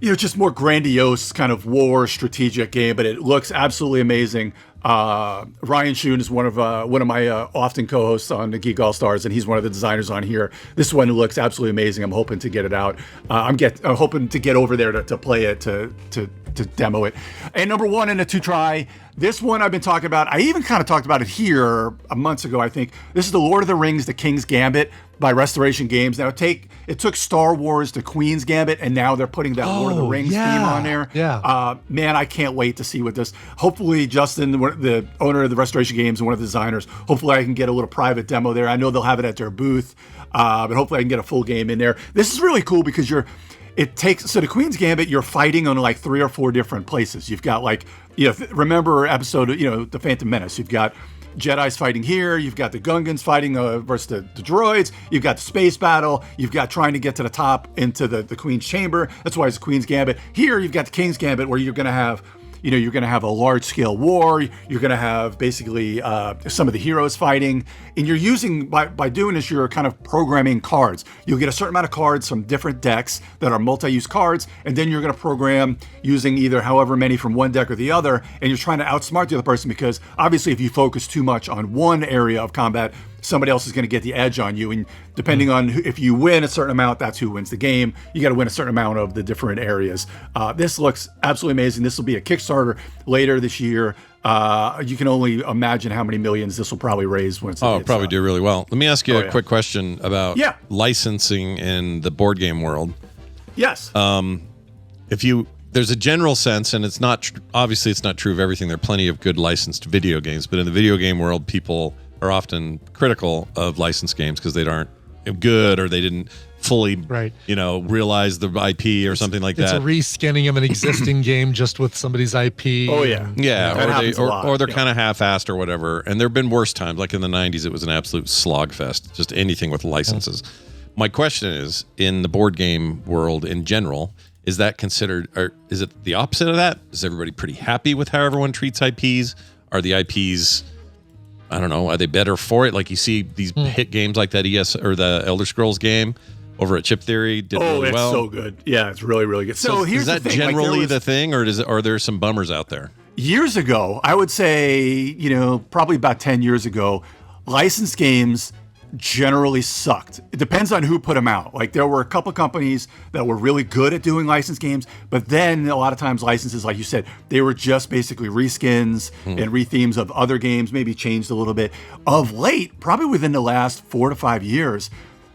just more grandiose kind of war strategic game. But it looks absolutely amazing. Ryan Schoon is one of my often co-hosts on the Geek All Stars, and he's one of the designers on here. This one looks absolutely amazing. I'm hoping to get it out. I'm hoping to get over there to play it, to demo it. And number 1 in a 2-try, this one I've been talking about. I even kind of talked about it here months ago, I think. This is the Lord of the Rings, The King's Gambit by Restoration Games. Now it took Star Wars to Queen's Gambit, and now they're putting that Lord of the Rings theme on there. Yeah. Man, I can't wait to see what this. Hopefully, Justin, the owner of the Restoration Games and one of the designers, hopefully I can get a little private demo there. I know they'll have it at their booth, but hopefully I can get a full game in there. This is really cool because the Queen's Gambit, you're fighting on like 3 or 4 different places. You've got remember episode, The Phantom Menace. You've got Jedi's fighting here. You've got the Gungans fighting versus the droids. You've got the space battle. You've got trying to get to the top into the Queen's Chamber. That's why it's the Queen's Gambit. Here, you've got the King's Gambit, where you're going to have, you're going to have a large scale war. You're going to have basically some of the heroes fighting, and you're using by doing this, you're kind of programming cards. You'll get a certain amount of cards from different decks that are multi-use cards, and then you're going to program using either however many from one deck or the other, and you're trying to outsmart the other person, because obviously if you focus too much on one area of combat, somebody else is going to get the edge on you, and depending on if you win a certain amount, that's who wins the game. You got to win a certain amount of the different areas. This looks absolutely amazing. This will be a Kickstarter later this year. You can only imagine how many millions this will probably raise once. Probably do really well. Let me ask you a quick question about licensing in the board game world. Yes. There's a general sense, and it's not obviously it's not true of everything. There are plenty of good licensed video games, but in the video game world, people are often critical of licensed games because they aren't good, or they didn't fully realize the IP or something like that. It's a reskinning of an existing game just with somebody's IP. Oh yeah. Or they're kind of half-assed or whatever. And there have been worse times, like in the 90s it was an absolute slogfest, just anything with licenses. My question is, in the board game world in general, is that considered, or is it the opposite of that? Is everybody pretty happy with how everyone treats IPs? Are the IPs, I don't know, are they better for it? Like you see these hit games like that or the Elder Scrolls game over at Chip Theory did really well. Oh, it's so good. Yeah, it's really, really good. So here's is that the thing. generally the thing, or are there some bummers out there? Years ago, I would say, probably about 10 years ago, licensed games generally sucked. It depends on who put them out. Like there were a couple companies that were really good at doing licensed games, but then a lot of times licenses, like you said, they were just basically reskins and rethemes of other games, maybe changed a little bit. Of late, probably within the last 4 to 5 years,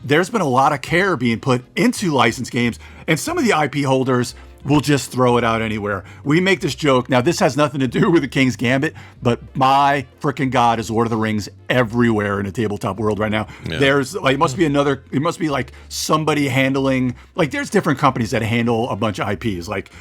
there's been a lot of care being put into licensed games, and some of the IP holders will just throw it out anywhere. We make this joke. Now, this has nothing to do with the King's Gambit, but my freaking God, is Lord of the Rings everywhere in the tabletop world right now. Yeah. There's like, it must be like somebody handling, like there's different companies that handle a bunch of IPs. Like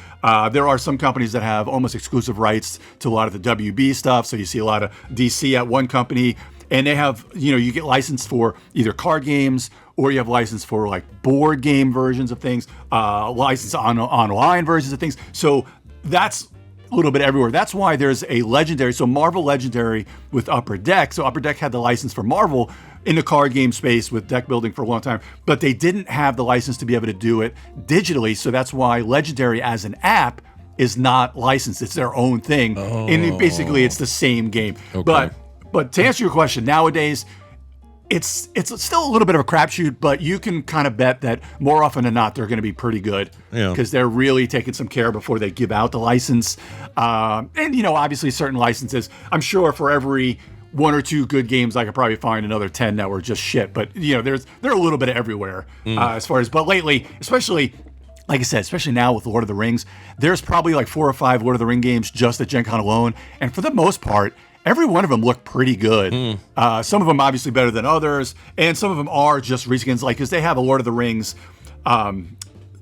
there are some companies that have almost exclusive rights to a lot of the WB stuff. So you see a lot of DC at one company, and they have, you get licensed for either card games, or you have license for like board game versions of things, license on online versions of things. So that's a little bit everywhere. That's why there's a Legendary. So Marvel Legendary with Upper Deck. So Upper Deck had the license for Marvel in the card game space with deck building for a long time, but they didn't have the license to be able to do it digitally. So that's why Legendary as an app is not licensed. It's their own thing. And basically it's the same game. Okay. But to answer your question, nowadays, it's still a little bit of a crapshoot, but you can kind of bet that more often than not, they're going to be pretty good because they're really taking some care before they give out the license. And, obviously certain licenses, I'm sure for every 1 or 2 good games, I could probably find another 10 that were just shit. But, they're a little bit everywhere as far as, but lately, especially, like I said, especially now with Lord of the Rings, there's probably like 4 or 5 Lord of the Ring games just at Gen Con alone. And for the most part, every one of them look pretty good. Some of them obviously better than others, and some of them are just reskins, like because they have a Lord of the Rings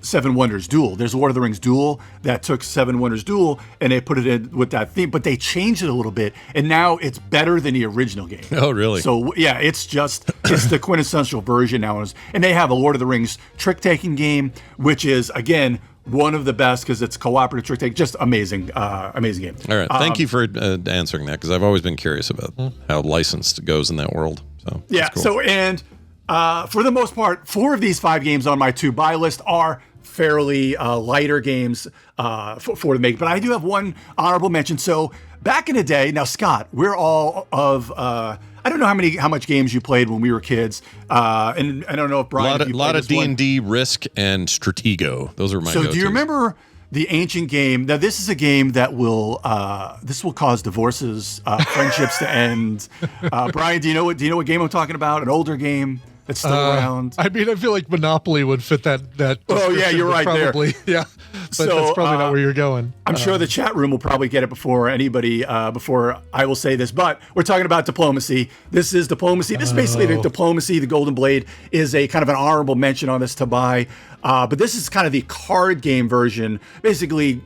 Seven Wonders Duel. There's a Lord of the Rings Duel that took Seven Wonders Duel and they put it in with that theme, but they changed it a little bit, and now it's better than the original game. Oh, really? So yeah, it's the quintessential version now. And they have a Lord of the Rings trick-taking game, which is, again, one of the best because it's cooperative trick take. Just amazing game. All right. Thank you for answering that, because I've always been curious about how licensed goes in that world. So yeah. Cool. So, and for the most part, 4 of these 5 games on my to-buy list are fairly lighter games for to make. But I do have one honorable mention. So back in the day, now Scott, we're all of I don't know how much games you played when we were kids, and I don't know if Brian. A lot of D&D, Risk, and Stratego. Those are my. So go-tos. Do you remember the ancient game? Now this is a game that will cause divorces, friendships to end. Brian, do you know what game I'm talking about? An older game that's still around. I mean, I feel like Monopoly would fit that. Oh yeah, you're right probably, there. Yeah, but that's probably not where you're going. I'm sure the chat room will probably get it before anybody, before I will say this, but we're talking about Diplomacy. This is Diplomacy. This is basically the Diplomacy. The Golden Blade is a kind of an honorable mention on this to buy, but this is kind of the card game version, basically.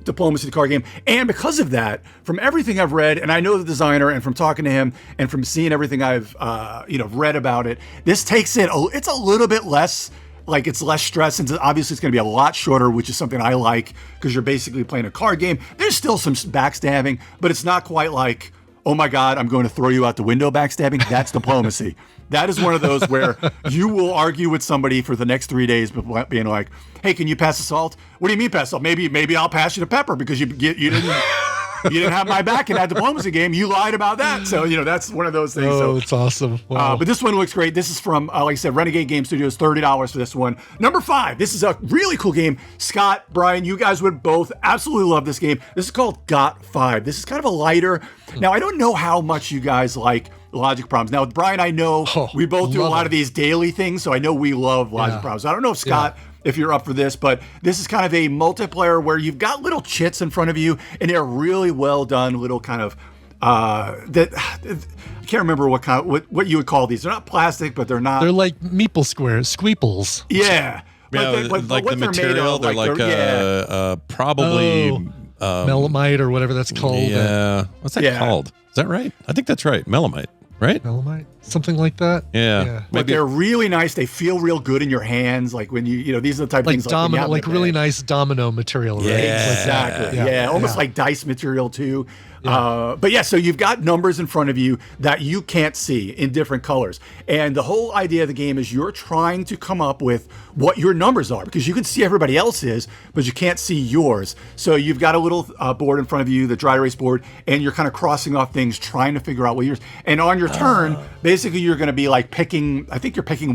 Diplomacy, the card game. And because of that, from everything I've read, and I know the designer, and from talking to him, and from seeing everything I've read about it, this takes it's a little bit less like it's less stress, and obviously it's going to be a lot shorter, which is something I like because you're basically playing a card game. There's still some backstabbing, but it's not quite like, oh my God, I'm going to throw you out the window backstabbing. That's diplomacy. That is one of those where you will argue with somebody for the next 3 days, being like, hey, can you pass the salt? What do you mean pass salt? Maybe I'll pass you the pepper because you didn't have my back in that diplomacy game. You lied about that. So, that's one of those things. Oh, it's awesome. Wow. But this one looks great. This is from, like I said, Renegade Game Studios, $30 for this one. Number 5, this is a really cool game. Scott, Brian, you guys would both absolutely love this game. This is called Got 5. This is kind of a lighter. Now, I don't know how much you guys like logic problems. Now, with Brian, I know we both do a lot of these daily things, so I know we love logic problems. I don't know if Scott... if you're up for this, but this is kind of a multiplayer where you've got little chits in front of you, and they're really well done little kind of that I can't remember what you would call these. They're not plastic, but they're not. They're like meeple squares, Squeeples. Yeah. Like the material. They're like probably melamite or whatever that's called. Yeah. What's that called? Is that right? I think that's right. Melamite. Right? Melamite, something like that. Yeah. But they're really nice. They feel real good in your hands. Like when these are the type of things domino, like really nice domino material, right? Yeah, exactly. Yeah, almost like dice material too. But so you've got numbers in front of you that you can't see in different colors. And the whole idea of the game is you're trying to come up with what your numbers are, because you can see everybody else's, but you can't see yours. So you've got a little board in front of you, the dry erase board, and you're kind of crossing off things, trying to figure out what yours. And on your turn, basically you're going to be like picking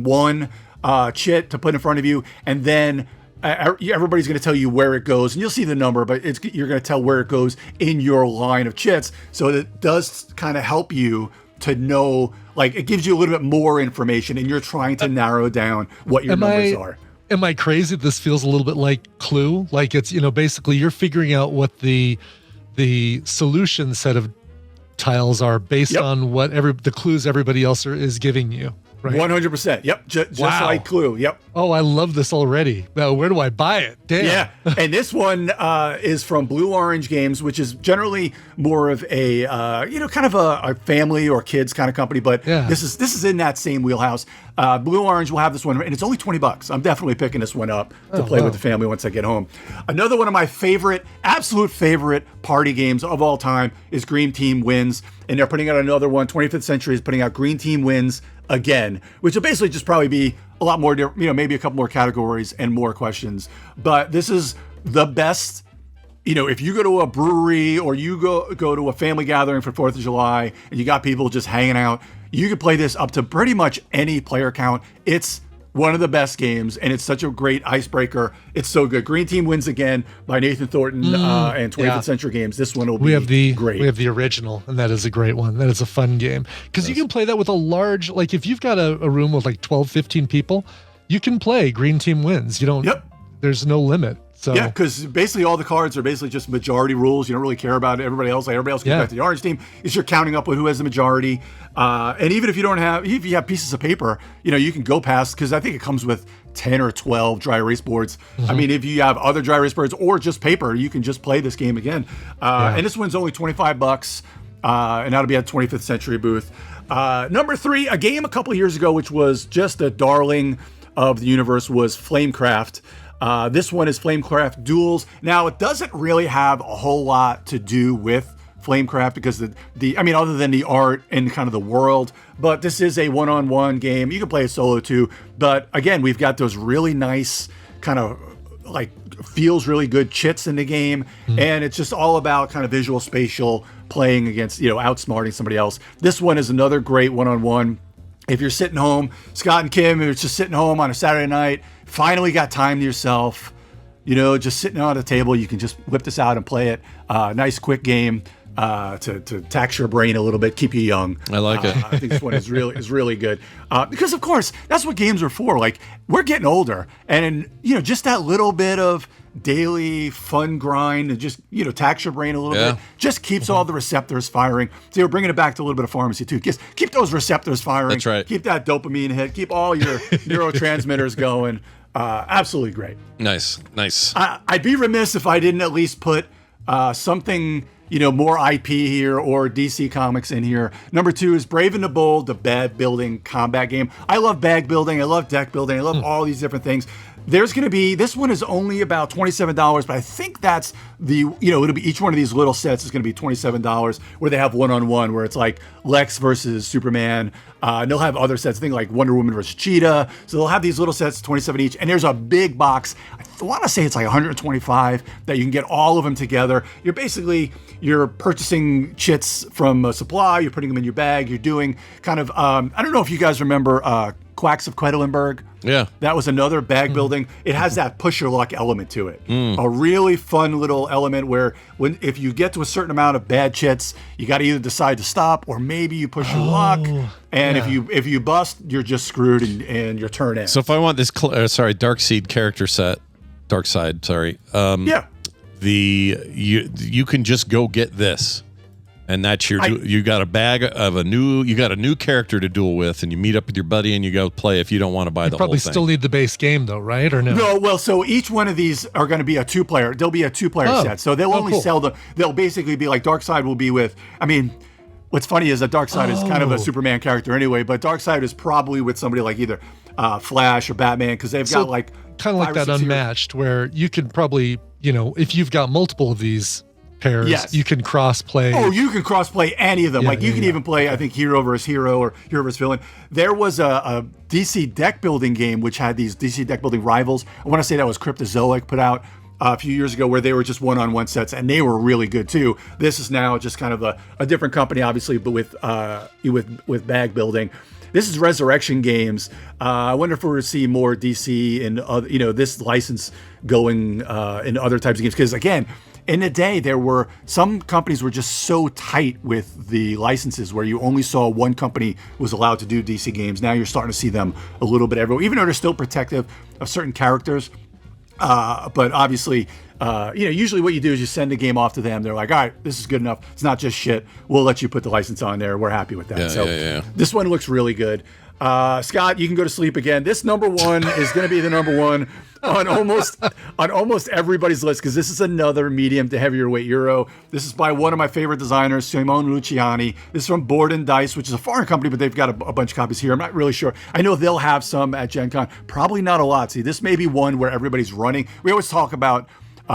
one chit to put in front of you, and then everybody's going to tell you where it goes, and you'll see the number, but you're going to tell where it goes in your line of chits. So it does kind of help you to know, like it gives you a little bit more information, and you're trying to narrow down what your numbers are. Am I crazy? This feels a little bit like Clue. Like it's, basically you're figuring out what the solution set of tiles are based on what the clues everybody else is giving you. Right? 100%. Yep. Just like Clue. Yep. Oh, I love this already. Now, where do I buy it? Damn. Yeah. And this one is from Blue Orange Games, which is generally more of a, kind of a family or kids kind of company. But this is in that same wheelhouse. Blue Orange will have this one, and it's only $20. I'm definitely picking this one up to play with the family once I get home. Another one of my absolute favorite party games of all time is Green Team Wins. And they're putting out another one. 25th Century is putting out Green Team Wins again, which will basically just probably be a lot more, maybe a couple more categories and more questions. But this is the best. If you go to a brewery or you go to a family gathering for 4th of July and you got people just hanging out, you can play this up to pretty much any player count. It's one of the best games, and it's such a great icebreaker. It's so good. Green Team Wins again by Nathan Thornton and 20th Century Games. This one will be great. We have the original, and that is a great one. That is a fun game. Because you can play that with a large, like if you've got a room with like 12, 15 people, you can play Green Team Wins. You don't, there's no limit. So yeah, because basically all the cards are basically just majority rules. You don't really care about everybody else. Like everybody else goes back to the orange team. Is you're counting up with who has the majority. And even if you have pieces of paper, you can go past, because I think it comes with 10 or 12 dry erase boards. I mean, if you have other dry erase boards or just paper, you can just play this game again. And this one's only $25, and that'll be at 25th Century booth. Number 3, a game a couple of years ago, which was just a darling of the universe, was Flamecraft. This one is Flamecraft Duels. Now, it doesn't really have a whole lot to do with Flamecraft, because other than the art and kind of the world, but this is a one-on-one game. You can play it solo too, but again, we've got those really nice kind of like feels really good chits in the game, and it's just all about kind of visual spatial playing against, outsmarting somebody else. This one is another great one-on-one. If you're sitting home, Scott and Kim, if you're just sitting home on a Saturday night, finally got time to yourself, just sitting on the table, you can just whip this out and play it. Nice, quick game to tax your brain a little bit, keep you young. I like it. I think this one is really good. Because, of course, that's what games are for. Like, we're getting older, and, just that little bit of daily fun grind and just, tax your brain a little bit, just keeps all the receptors firing. So you're bringing it back to a little bit of pharmacy too. Just keep those receptors firing. That's right. Keep that dopamine hit. Keep all your neurotransmitters going. Absolutely great. Nice. I'd be remiss if I didn't at least put something more IP here or DC Comics in here. Number 2 is Brave and the Bold, the bag building combat game. I love bag building. I love deck building. I love all these different things. There's going to be, this one is only about $27, but I think that's it'll be each one of these little sets is going to be $27 where they have one-on-one where it's like Lex versus Superman. And they'll have other sets, things like Wonder Woman versus Cheetah. So they'll have these little sets, 27 each. And there's a big box. I want to say it's like 125 that you can get all of them together. You're purchasing chits from a supply. You're putting them in your bag. You're doing kind of, I don't know if you guys remember Quacks of Quedlinburg. Yeah. That was another bag building. It has that push your luck element to it. A really fun little element where if you get to a certain amount of bad chits, you got to either decide to stop or maybe you push your luck. And if you bust, you're just screwed and your turn ends. So if I want this, Darkseid character set, Darkseid, sorry. You can just go get this. And that's you got a bag of you got a new character to duel with, and you meet up with your buddy and you go play if you don't want to buy the whole thing. Probably still need the base game though, right? Or no? No, well, so each one of these are going to be a 2-player. There'll be a 2-player set. So they'll only sell them. They'll basically be like Darkseid will be with, what's funny is that Darkseid is kind of a Superman character anyway, but Darkseid is probably with somebody like either Flash or Batman because they've got like kind of like that Unmatched where you could probably, if you've got multiple of these pairs, you can cross play. Oh, you can cross play any of them. You can even play, I think, hero versus hero or hero versus villain. There was a DC deck building game which had these DC deck building rivals. I want to say that was Cryptozoic put out a few years ago where they were just one-on-one sets and they were really good too. This is now just kind of a different company, obviously, but with bag building. This is Resurrection Games. I wonder if we're going to see more DC and this license going in other types of games because again. In the day, some companies were just so tight with the licenses where you only saw one company was allowed to do DC games. Now you're starting to see them a little bit everywhere, even though they're still protective of certain characters. But obviously, usually what you do is you send a game off to them. They're like, all right, this is good enough. It's not just shit. We'll let you put the license on there. We're happy with that. This one looks really good. Scott, you can go to sleep again. This number 1 is going to be the number 1 on almost everybody's list because this is another medium to heavier weight Euro. This is by one of my favorite designers, Simone Luciani. This is from Board and Dice, which is a foreign company, but they've got a bunch of copies here. I'm not really sure. I know they'll have some at Gen Con. Probably not a lot. See, this may be one where everybody's running. We always talk about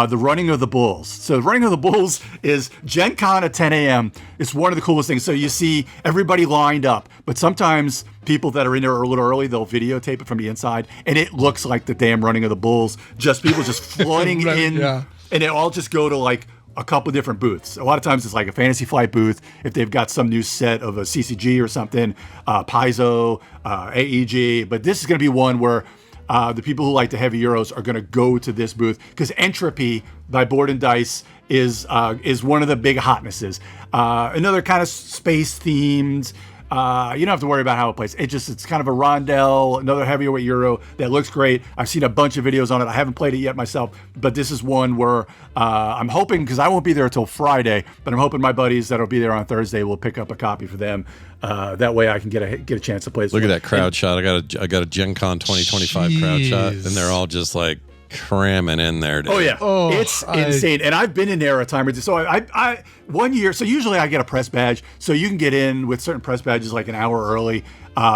the running of the bulls. So the running of the bulls is Gen Con at 10 a.m. It's one of the coolest things. So you see everybody lined up, but sometimes people that are in there a little early, they'll videotape it from the inside, and it looks like the damn running of the bulls. Just people just flooding in, and they all just go to like a couple different booths. A lot of times it's like a Fantasy Flight booth if they've got some new set of a CCG or something, Paizo, AEG. But this is going to be one where the people who like the heavy Euros are going to go to this booth because Entropy by Board and Dice is one of the big hotnesses. Another kind of space themed. You don't have to worry about how it plays. It's kind of a rondel, another heavyweight Euro that looks great. I've seen a bunch of videos on it. I haven't played it yet myself, but this is one where I'm hoping, because I won't be there until Friday, but I'm hoping my buddies that'll be there on Thursday will pick up a copy for them. That way I can get a chance to play this. Look at that crowd shot. I got a Gen Con 2025 crowd shot, and they're all just like cramming in there. Dude. Oh yeah, it's insane. And I've been in there a time or two. So I 1 year. So usually I get a press badge, so you can get in with certain press badges like an hour early,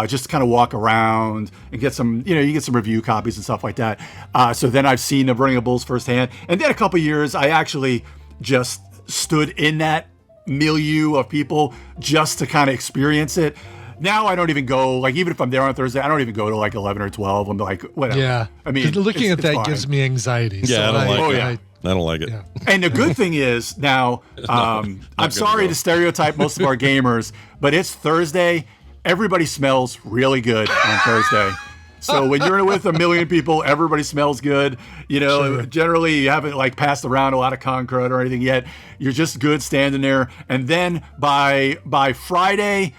just to kind of walk around and get some. You get some review copies and stuff like that. So then I've seen the Running of Bulls firsthand, and then a couple years I actually just stood in that milieu of people just to kind of experience it. Now I don't even go, like, even if I'm there on Thursday, I don't even go to like 11 or 12. I'm like, whatever. Yeah. I mean, looking at that fine. gives me anxiety. Yeah, so I don't like it. I don't like it. Yeah. And the good thing is now, I'm sorry to stereotype most of our gamers, but it's Thursday. Everybody smells really good on Thursday. So when you're with a million people, everybody smells good. Generally you haven't like passed around a lot of con crud or anything yet. You're just good standing there. And then by Friday,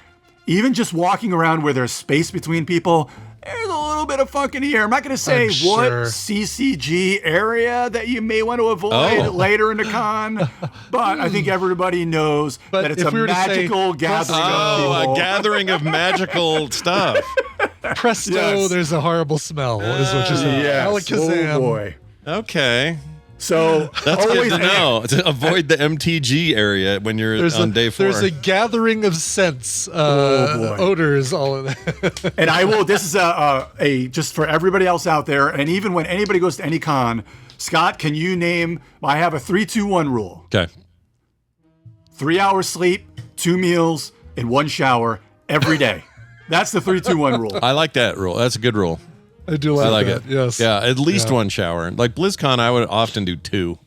even just walking around where there's space between people, there's a little bit of funk in the air. I'm not going to say what CCG area that you may want to avoid later in the con, but I think everybody knows that it's a magical gathering of people. A gathering of magical stuff. Presto, there's a horrible smell, is what you're saying. Yes. Alakazam. Oh boy. Okay. So That's always good to know. To avoid the MTG area when you're on day 4. There's a gathering of scents, odors, all of that. And I will. This is a just for everybody else out there, and even when anybody goes to any con, Scott, can you name? I have a 3-2-1 rule. Okay. 3 hours sleep, 2 meals, and 1 shower every day. That's the 3-2-1 rule. I like that rule. That's a good rule. I do like, I like that. it. Yes. Yeah, at least 1 shower. Like BlizzCon, I would often do 2.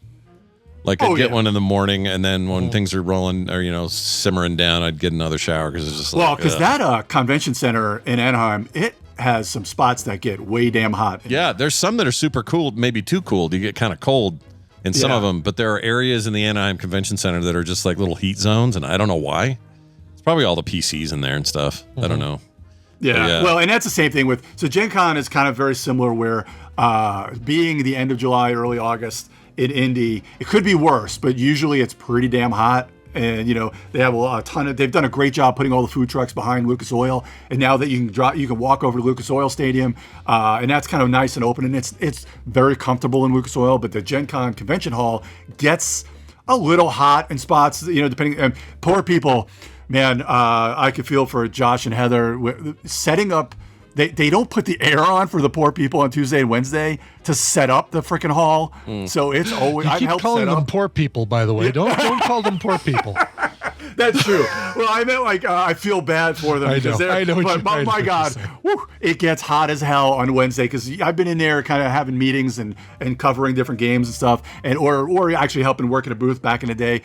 Like I'd get one in the morning, and then when things are rolling or simmering down, I'd get another shower because it's just because that convention center in Anaheim, it has some spots that get way damn hot. Yeah, there's some that are super cool, maybe too cool. You get kind of cold in some of them, but there are areas in the Anaheim Convention Center that are just like little heat zones, and I don't know why. It's probably all the PCs in there and stuff. I don't know. Yeah. Well, and that's the same thing with. So Gen Con is kind of very similar where being the end of July, early August in Indy, it could be worse, but usually it's pretty damn hot. And they have a ton of. They've done a great job putting all the food trucks behind Lucas Oil, and now that you can walk over to Lucas Oil Stadium, and that's kind of nice and open, and it's very comfortable in Lucas Oil. But the Gen Con Convention Hall gets a little hot in spots, depending. And poor people. Man, I could feel for Josh and Heather setting up. They don't put the air on for the poor people on Tuesday and Wednesday to set up the freaking hall. So it's always. You keep calling them poor people, by the way. Don't call them poor people. That's true. Well, I meant I feel bad for them. I know. But my God, it gets hot as hell on Wednesday because I've been in there kind of having meetings and covering different games and stuff, and or actually helping work in a booth back in the day.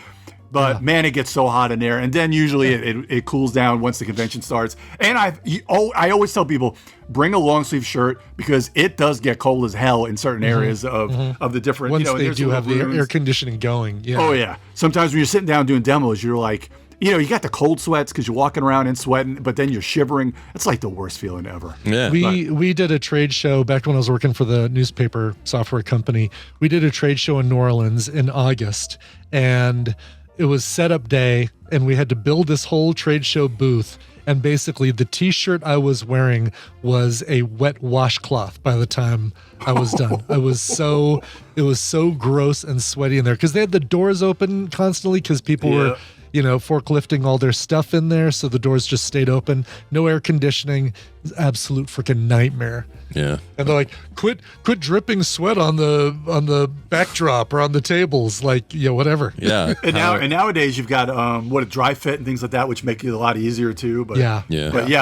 But man, it gets so hot in there, and then usually it cools down once the convention starts. And I always tell people, bring a long sleeve shirt because it does get cold as hell in certain areas of the different. Once they do have the air conditioning going. Yeah. Oh yeah. Sometimes when you're sitting down doing demos, you're like, you got the cold sweats because you're walking around and sweating, but then you're shivering. It's like the worst feeling ever. Yeah. We did a trade show back when I was working for the newspaper software company. We did a trade show in New Orleans in August, and it was setup day, and we had to build this whole trade show booth. And basically, the T-shirt I was wearing was a wet washcloth by the time I was done. It was so gross and sweaty in there because they had the doors open constantly because people were, forklifting all their stuff in there. So the doors just stayed open. No air conditioning. It was an absolute freaking nightmare. Yeah. And they're like, quit dripping sweat on the backdrop or on the tables, whatever. Yeah. and nowadays you've got a dry fit and things like that, which make it a lot easier too. But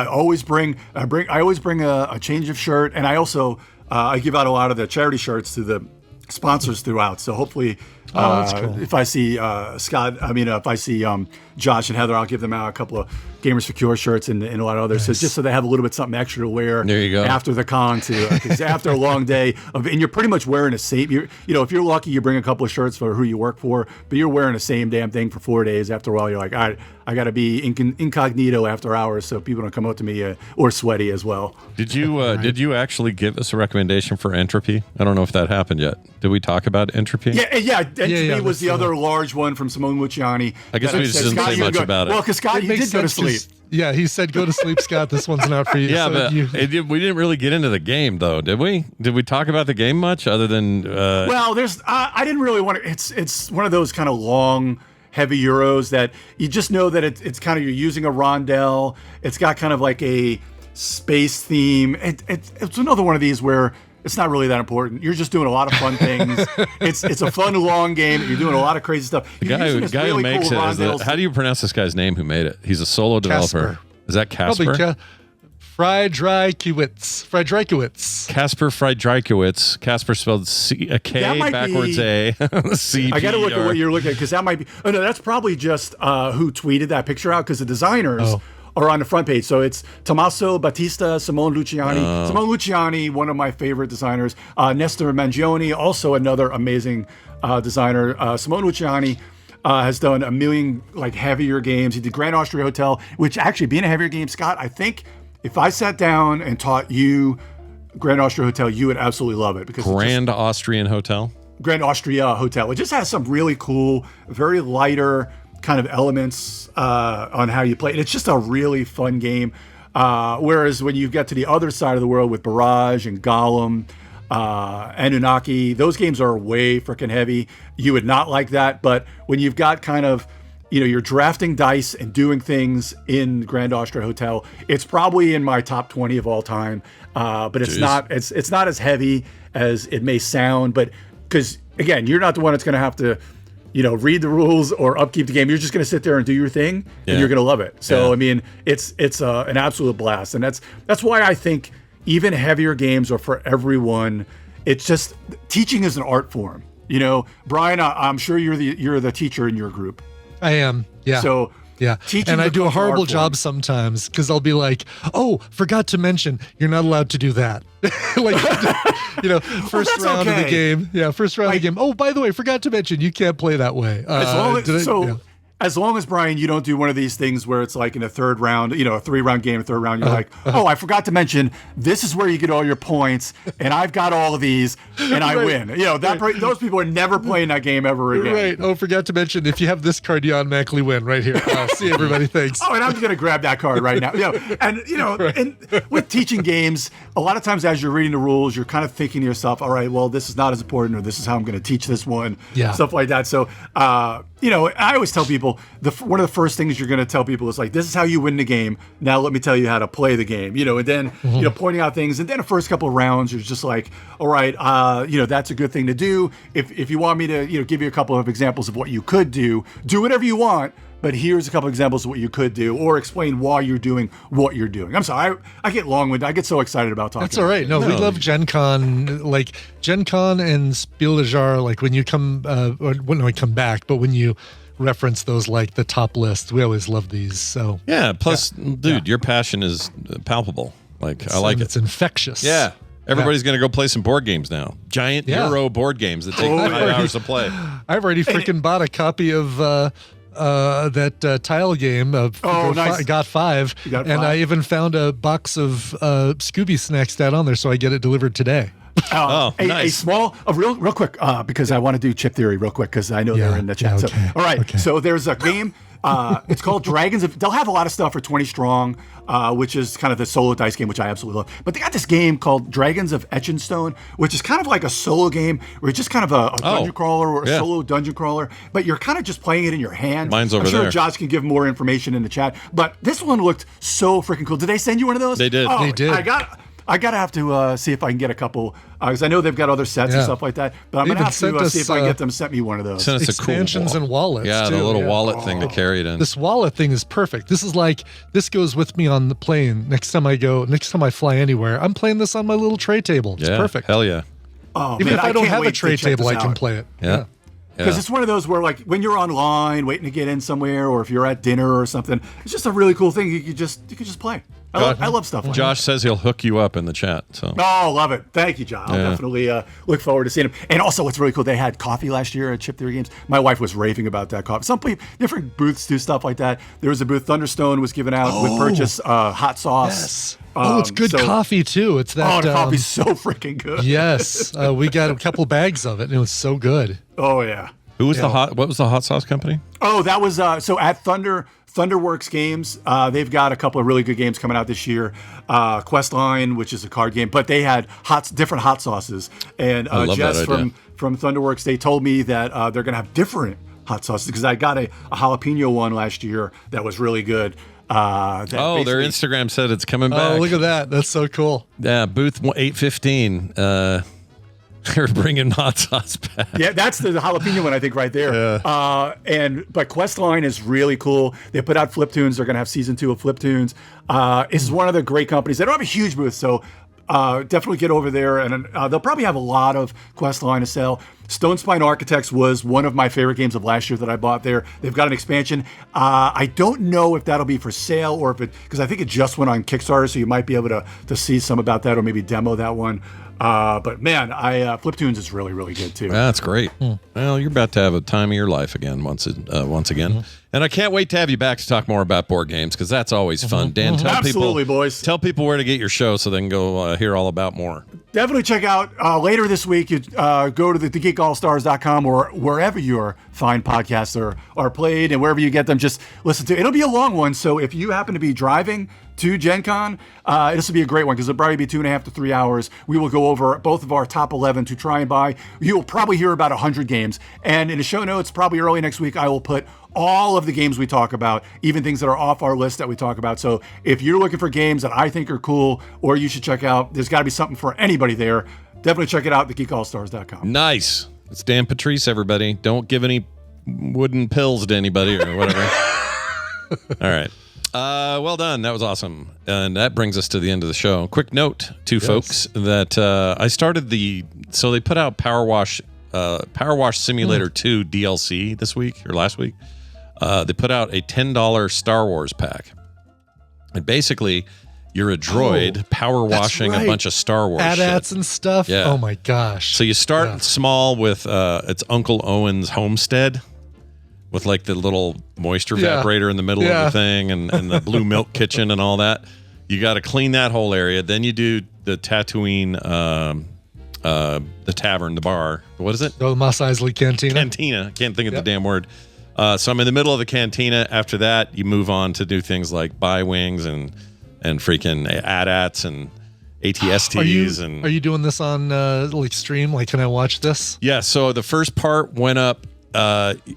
always bring a change of shirt, and I also I give out a lot of the charity shirts to the sponsors throughout. So hopefully, that's cool. If I see if I see Josh and Heather, I'll give them out a couple of Gamers for Cure shirts and a lot of others. Nice. So just so they have a little bit something extra to wear. There you go. After the con too, because after a long day and you're pretty much wearing the same. If you're lucky, you bring a couple of shirts for who you work for, but you're wearing the same damn thing for 4 days. After a while, you're like, all right, I got to be incognito after hours so people don't come up to me or sweaty as well. Did you actually give us a recommendation for Entropy? I don't know if that happened yet. Did we talk about Entropy? Yeah. Entropy was the other large one from Simone Luciani. I guess we just didn't say much about it. Well, because Scott, you did go to sleep. Yeah, he said, "Go to sleep, Scott. This one's not for you." Yeah, so but we didn't really get into the game, though, did we? Did we talk about the game much, other than? Well, I didn't really want to. It's one of those kind of long, heavy Euros that you just know that it's kind of you're using a rondelle. It's got kind of like a space theme. It's another one of these where it's not really that important. You're just doing a lot of fun things. It's a fun long game. You're doing a lot of crazy stuff. The guy who makes it how do you pronounce this guy's name who made it? He's a solo developer. Is that Casper? Friedreichowitz. Casper Friedreichowitz. Casper spelled a K backwards A. C. I got to look at what you're looking at because that might be. Oh no, that's probably just who tweeted that picture out because the designers are on the front page. So it's Tommaso Battista, Simone Luciani. Simone Luciani, one of my favorite designers. Nestor Mangione, also another amazing designer. Simone Luciani has done a million heavier games. He did Grand Austria Hotel, which actually being a heavier game, Scott, I think if I sat down and taught you Grand Austria Hotel, you would absolutely love it. Because Grand Austria Hotel. It just has some really cool, very lighter kind of elements on how you play. And it's just a really fun game. Whereas when you get to the other side of the world with Barrage and Gollum, Anunnaki. Those games are way freaking heavy. You would not like that. But when you've got kind of, you're drafting dice and doing things in Grand Austria Hotel, it's probably in my top 20 of all time. But it's not as heavy as it may sound. But because, again, you're not the one that's going to have to, read the rules or upkeep the game. You're just going to sit there and do your thing, and you're going to love it. So, I mean, it's an absolute blast. And that's why I think even heavier games are for everyone. It's just, teaching is an art form. Brian, I'm sure you're the teacher in your group. I am. Yeah. So, yeah. And I do a horrible job sometimes because I'll be like, oh, forgot to mention, you're not allowed to do that. First round of the game. Yeah, first round of the game. Oh, by the way, forgot to mention, you can't play that way. As long as, Brian, you don't do one of these things where it's like in a third round, a 3-round game, third round, you're like, oh, I forgot to mention, this is where you get all your points, and I've got all of these, and I win. Those people are never playing that game ever again. Right. Oh, forgot to mention, if you have this card, you automatically win right here. See everybody, thanks. Oh, and I'm going to grab that card right now. And with teaching games, a lot of times as you're reading the rules, you're kind of thinking to yourself, all right, well, this is not as important, or this is how I'm going to teach this one, stuff like that. So, I always tell people, one of the first things you're going to tell people is like, this is how you win the game. Now let me tell you how to play the game, and then, pointing out things. And then the first couple of rounds, you're just like, all right, that's a good thing to do. If you want me to, give you a couple of examples of what you could do whatever you want. But here's a couple of examples of what you could do, or explain why you're doing what you're doing. I'm sorry, I get long-winded. I get so excited about talking. That's all right. No, we love Gen Con. Like Gen Con and Spiel des Jahres, like when you come, or when I come back, but when you reference those, like the top lists, we always love these. So yeah. Plus, dude, your passion is palpable. I like it. It's infectious. Yeah. Everybody's going to go play some board games now. Giant Euro board games that take 5 hours to play. I've already freaking bought a copy of that tile game of nice. Got 5. I even found a box of Scooby snacks down on there, so I get it delivered today. Nice. A small, real quick, because I want to do chip theory real quick because I know they're in the chat. Okay. So, all right, so there's a game. It's called Dragons of. They'll have a lot of stuff for 20 strong, which is kind of the solo dice game, which I absolutely love. But they got this game called Dragons of Etchinstone, which is kind of like a solo game where it's just kind of a dungeon crawler or a solo dungeon crawler, but you're kind of just playing it in your hand. Mine's over I'm sure there. Josh can give more information in the chat. But this one looked so freaking cool. Did they send you one of those? They did. Oh, they did. I gotta have to see if I can get a couple, because I know they've got other sets and stuff like that. But I'm gonna have to see if I can get them to send me one of those. Send us expansions a cool and wallets. Yeah, too. the little wallet thing to carry it in. This wallet thing is perfect. This goes with me on the plane. Next time I fly anywhere, I'm playing this on my little tray table. It's perfect. Hell yeah. Oh, Even man, if I don't can't have a wait tray to check table, this I can out. play it. Yeah. Because it's one of those where, like, when you're online waiting to get in somewhere, or if you're at dinner or something, it's just a really cool thing. You could just play. I love stuff like Josh that. says he'll hook you up in the chat. So. Oh, love it. Thank you, John. I'll definitely look forward to seeing him. And also, what's really cool, they had coffee last year at Chip Theory Games. My wife was raving about that coffee. Some different booths do stuff like that. There was a booth, Thunderstone was given out with purchase hot sauce. Yes. It's good coffee, too. It's that. The coffee's so freaking good. Yes. We got a couple bags of it, and it was so good. Oh, yeah. What was the hot sauce company? Oh, that was so at Thunderworks Games. They've got a couple of really good games coming out this year. Questline, which is a card game, but they had different hot sauces. And Jess from Thunderworks, they told me that they're going to have different hot sauces because I got a jalapeno one last year that was really good. Their Instagram said it's coming back. Oh, look at that. That's so cool. Yeah, booth 815. They're bringing hot sauce back. Yeah, that's the jalapeno one, I think, right there. Yeah. But Questline is really cool. They put out Fliptoons. They're going to have season 2 of Fliptoons. This is one of the great companies. They don't have a huge booth, so definitely get over there. And they'll probably have a lot of Questline to sell. Stone Spine Architects was one of my favorite games of last year that I bought there. They've got an expansion. I don't know if that'll be for sale or because I think it just went on Kickstarter, so you might be able to see some about that or maybe demo that one. But man, Fliptoons is really, really good too. That's great. Well, you're about to have a time of your life again once again. And I can't wait to have you back to talk more about board games because that's always fun. Dan, tell people where to get your show so they can go hear all about more. Definitely check out later this week. You go to thegeekallstars.com or wherever your fine podcasts are played, and wherever you get them, just listen to it. It'll be a long one, so if you happen to be driving, to Gen Con. This will be a great one because it'll probably be 2.5 to 3 hours. We will go over both of our top 11 to try and buy. You will probably hear about 100 games. And in the show notes, probably early next week, I will put all of the games we talk about, even things that are off our list that we talk about. So if you're looking for games that I think are cool or you should check out, there's got to be something for anybody there. Definitely check it out at thegeekallstars.com. Nice. It's Dan Patrice, everybody. Don't give any wooden pills to anybody or whatever. All right. Well done. That was awesome. And that brings us to the end of the show. Quick note to folks that I started so they put out Power Wash Simulator 2 DLC this week or last week. They put out a $10 Star Wars pack. And basically, you're a droid power washing a bunch of Star Wars AT-ATs shit. and stuff. Yeah. Oh my gosh. So you start small with it's Uncle Owen's homestead with like the little moisture evaporator in the middle of the thing and the blue milk kitchen and all that. You got to clean that whole area. Then you do the Tatooine, the tavern, the bar. What is it? Oh, Mos Eisley Cantina. Cantina. Can't think of the damn word. So I'm in the middle of the cantina. After that, you move on to do things like buy wings and freaking AT-ATs and ATSTs. Are you doing this on like stream? Like, can I watch this? Yeah. So the first part went up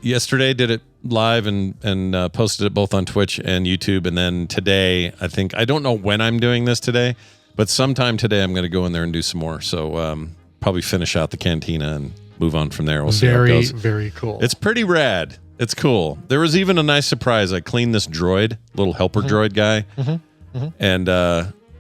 yesterday. Did it live and posted it both on Twitch and YouTube. And then today, I don't know when I'm doing this today, but sometime today I'm going to go in there and do some more. So probably finish out the cantina and move on from there. We'll see how it goes. Very cool. It's pretty rad. It's cool. There was even a nice surprise. I cleaned this droid, little helper droid guy, and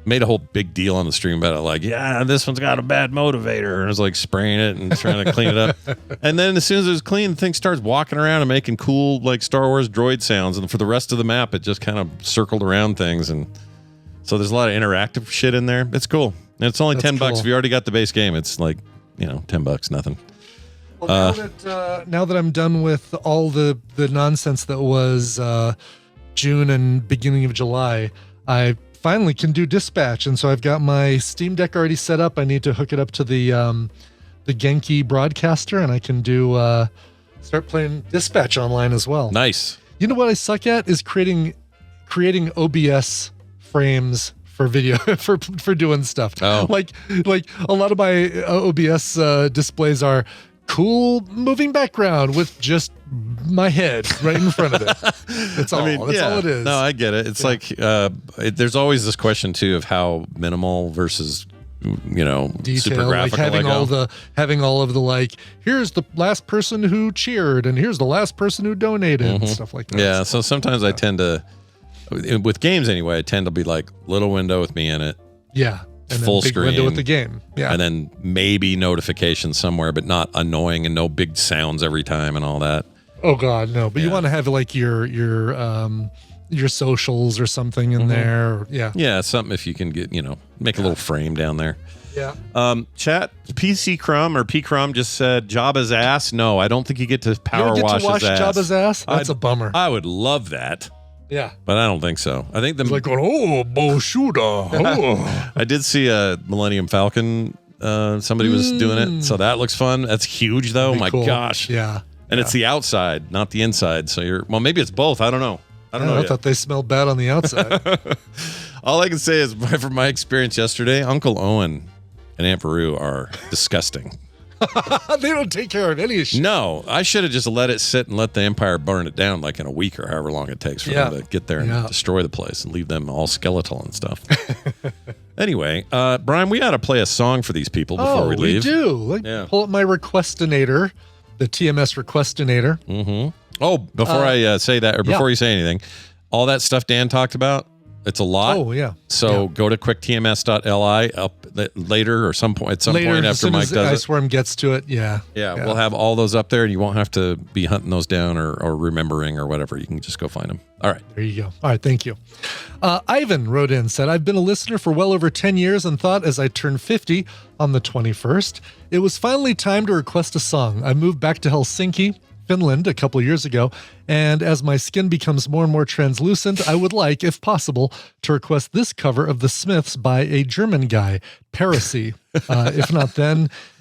made a whole big deal on the stream about it. Like, yeah, this one's got a bad motivator. And I was like spraying it and trying to clean it up. And then as soon as it was clean, the thing starts walking around and making cool like Star Wars droid sounds. And for the rest of the map, it just kind of circled around things. And so there's a lot of interactive shit in there. It's cool. And it's only $10 if you already got the base game. It's like, $10, nothing. Well, now that I'm done with all the nonsense that was June and beginning of July, I finally can do dispatch, and so I've got my Steam Deck already set up. I need to hook it up to the Genki broadcaster, and I can do start playing dispatch online as well. Nice. You know what I suck at is creating OBS frames for video for doing stuff. Oh. Like a lot of my OBS displays are cool moving background with just my head right in front of it. That's all. That's all it is. No, I get it. It's like there's always this question too of how minimal versus detail, super graphical. Like having all of the like, here's the last person who cheered and here's the last person who donated and stuff like that. Yeah. So sometimes I tend to, with games anyway, I tend to be like little window with me in it. Yeah. And full then big screen window with the game. Yeah. And then maybe notifications somewhere, but not annoying and no big sounds every time and all that. Oh God, no. But you want to have like your socials or something in there. Yeah. Yeah, something if you can get, make a little frame down there. Yeah. Chat, PC Crumb or P Crumb just said Jabba's ass. No, I don't think you get to power wash his ass. Jabba's ass? That's a bummer. I would love that. Yeah. But I don't think so. I think it's like, Boshuda. Oh. I did see a Millennium Falcon. Somebody was doing it. So that looks fun. That's huge though. My gosh. Yeah. And it's the outside, not the inside. So maybe it's both. I don't know. I thought they smelled bad on the outside. All I can say is from my experience yesterday, Uncle Owen and Aunt Beru are disgusting. They don't take care of any shit. No, I should have just let it sit and let the Empire burn it down like in a week or however long it takes for them to get there and destroy the place and leave them all skeletal and stuff. Anyway, Brian, we got to play a song for these people before we leave. We do. Pull up my Requestinator, the TMS Requestinator. Mm-hmm. Oh, before I say that, or before you say anything, all that stuff Dan talked about, it's a lot. Oh, yeah. So go to quicktms.li up later or at some point after Mike does it. Iceworm gets to it. Yeah. We'll have all those up there and you won't have to be hunting those down or remembering or whatever. You can just go find them. All right. There you go. All right. Thank you. Ivan wrote in, said, I've been a listener for well over 10 years and thought as I turned 50 on the 21st, it was finally time to request a song. I moved back to Helsinki, Finland a couple years ago, and as my skin becomes more and more translucent, I would like, if possible, to request this cover of The Smiths by a German guy, Parisi.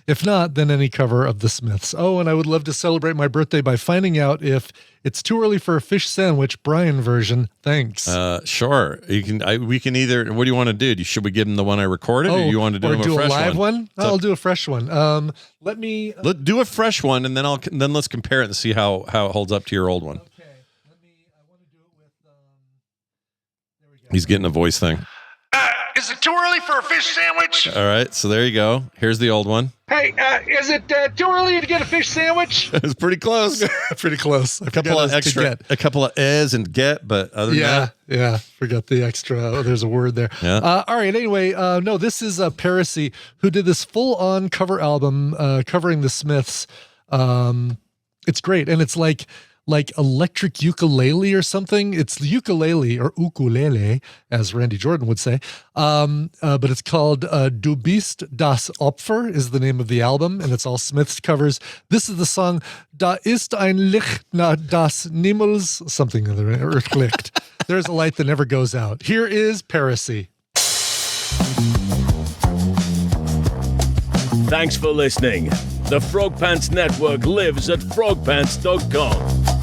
If not, then any cover of the Smiths. Oh, and I would love to celebrate my birthday by finding out if it's too early for a fish sandwich, Brian version. Thanks. Sure. You can. We can either. What do you want to do? Should we give him the one I recorded, or you want to do him a fresh live one? So, I'll do a fresh one. Let me do a fresh one, and then let's compare it and see how it holds up to your old one. Okay. I want to do it with. There we go. He's getting a voice thing. Is it too early for a fish sandwich? All right, so there you go. Here's the old one. Hey, is it too early to get a fish sandwich? It's pretty close. Pretty close. A couple of "s" and "get," but other than that, yeah. Forgot the extra. Oh, there's a word there. Yeah. All right. Anyway, no, this is Piracy, who did this full-on cover album covering the Smiths. It's great, and it's like electric ukulele or something. It's ukulele or ukulele, as Randy Jordan would say. But it's called Du bist das Opfer is the name of the album, and it's all Smiths covers. This is the song Da ist ein Licht das niemals something other Licht. There's a light that never goes out. Here is Piracy. Thanks for listening. The Frog Pants Network lives at frogpants.com.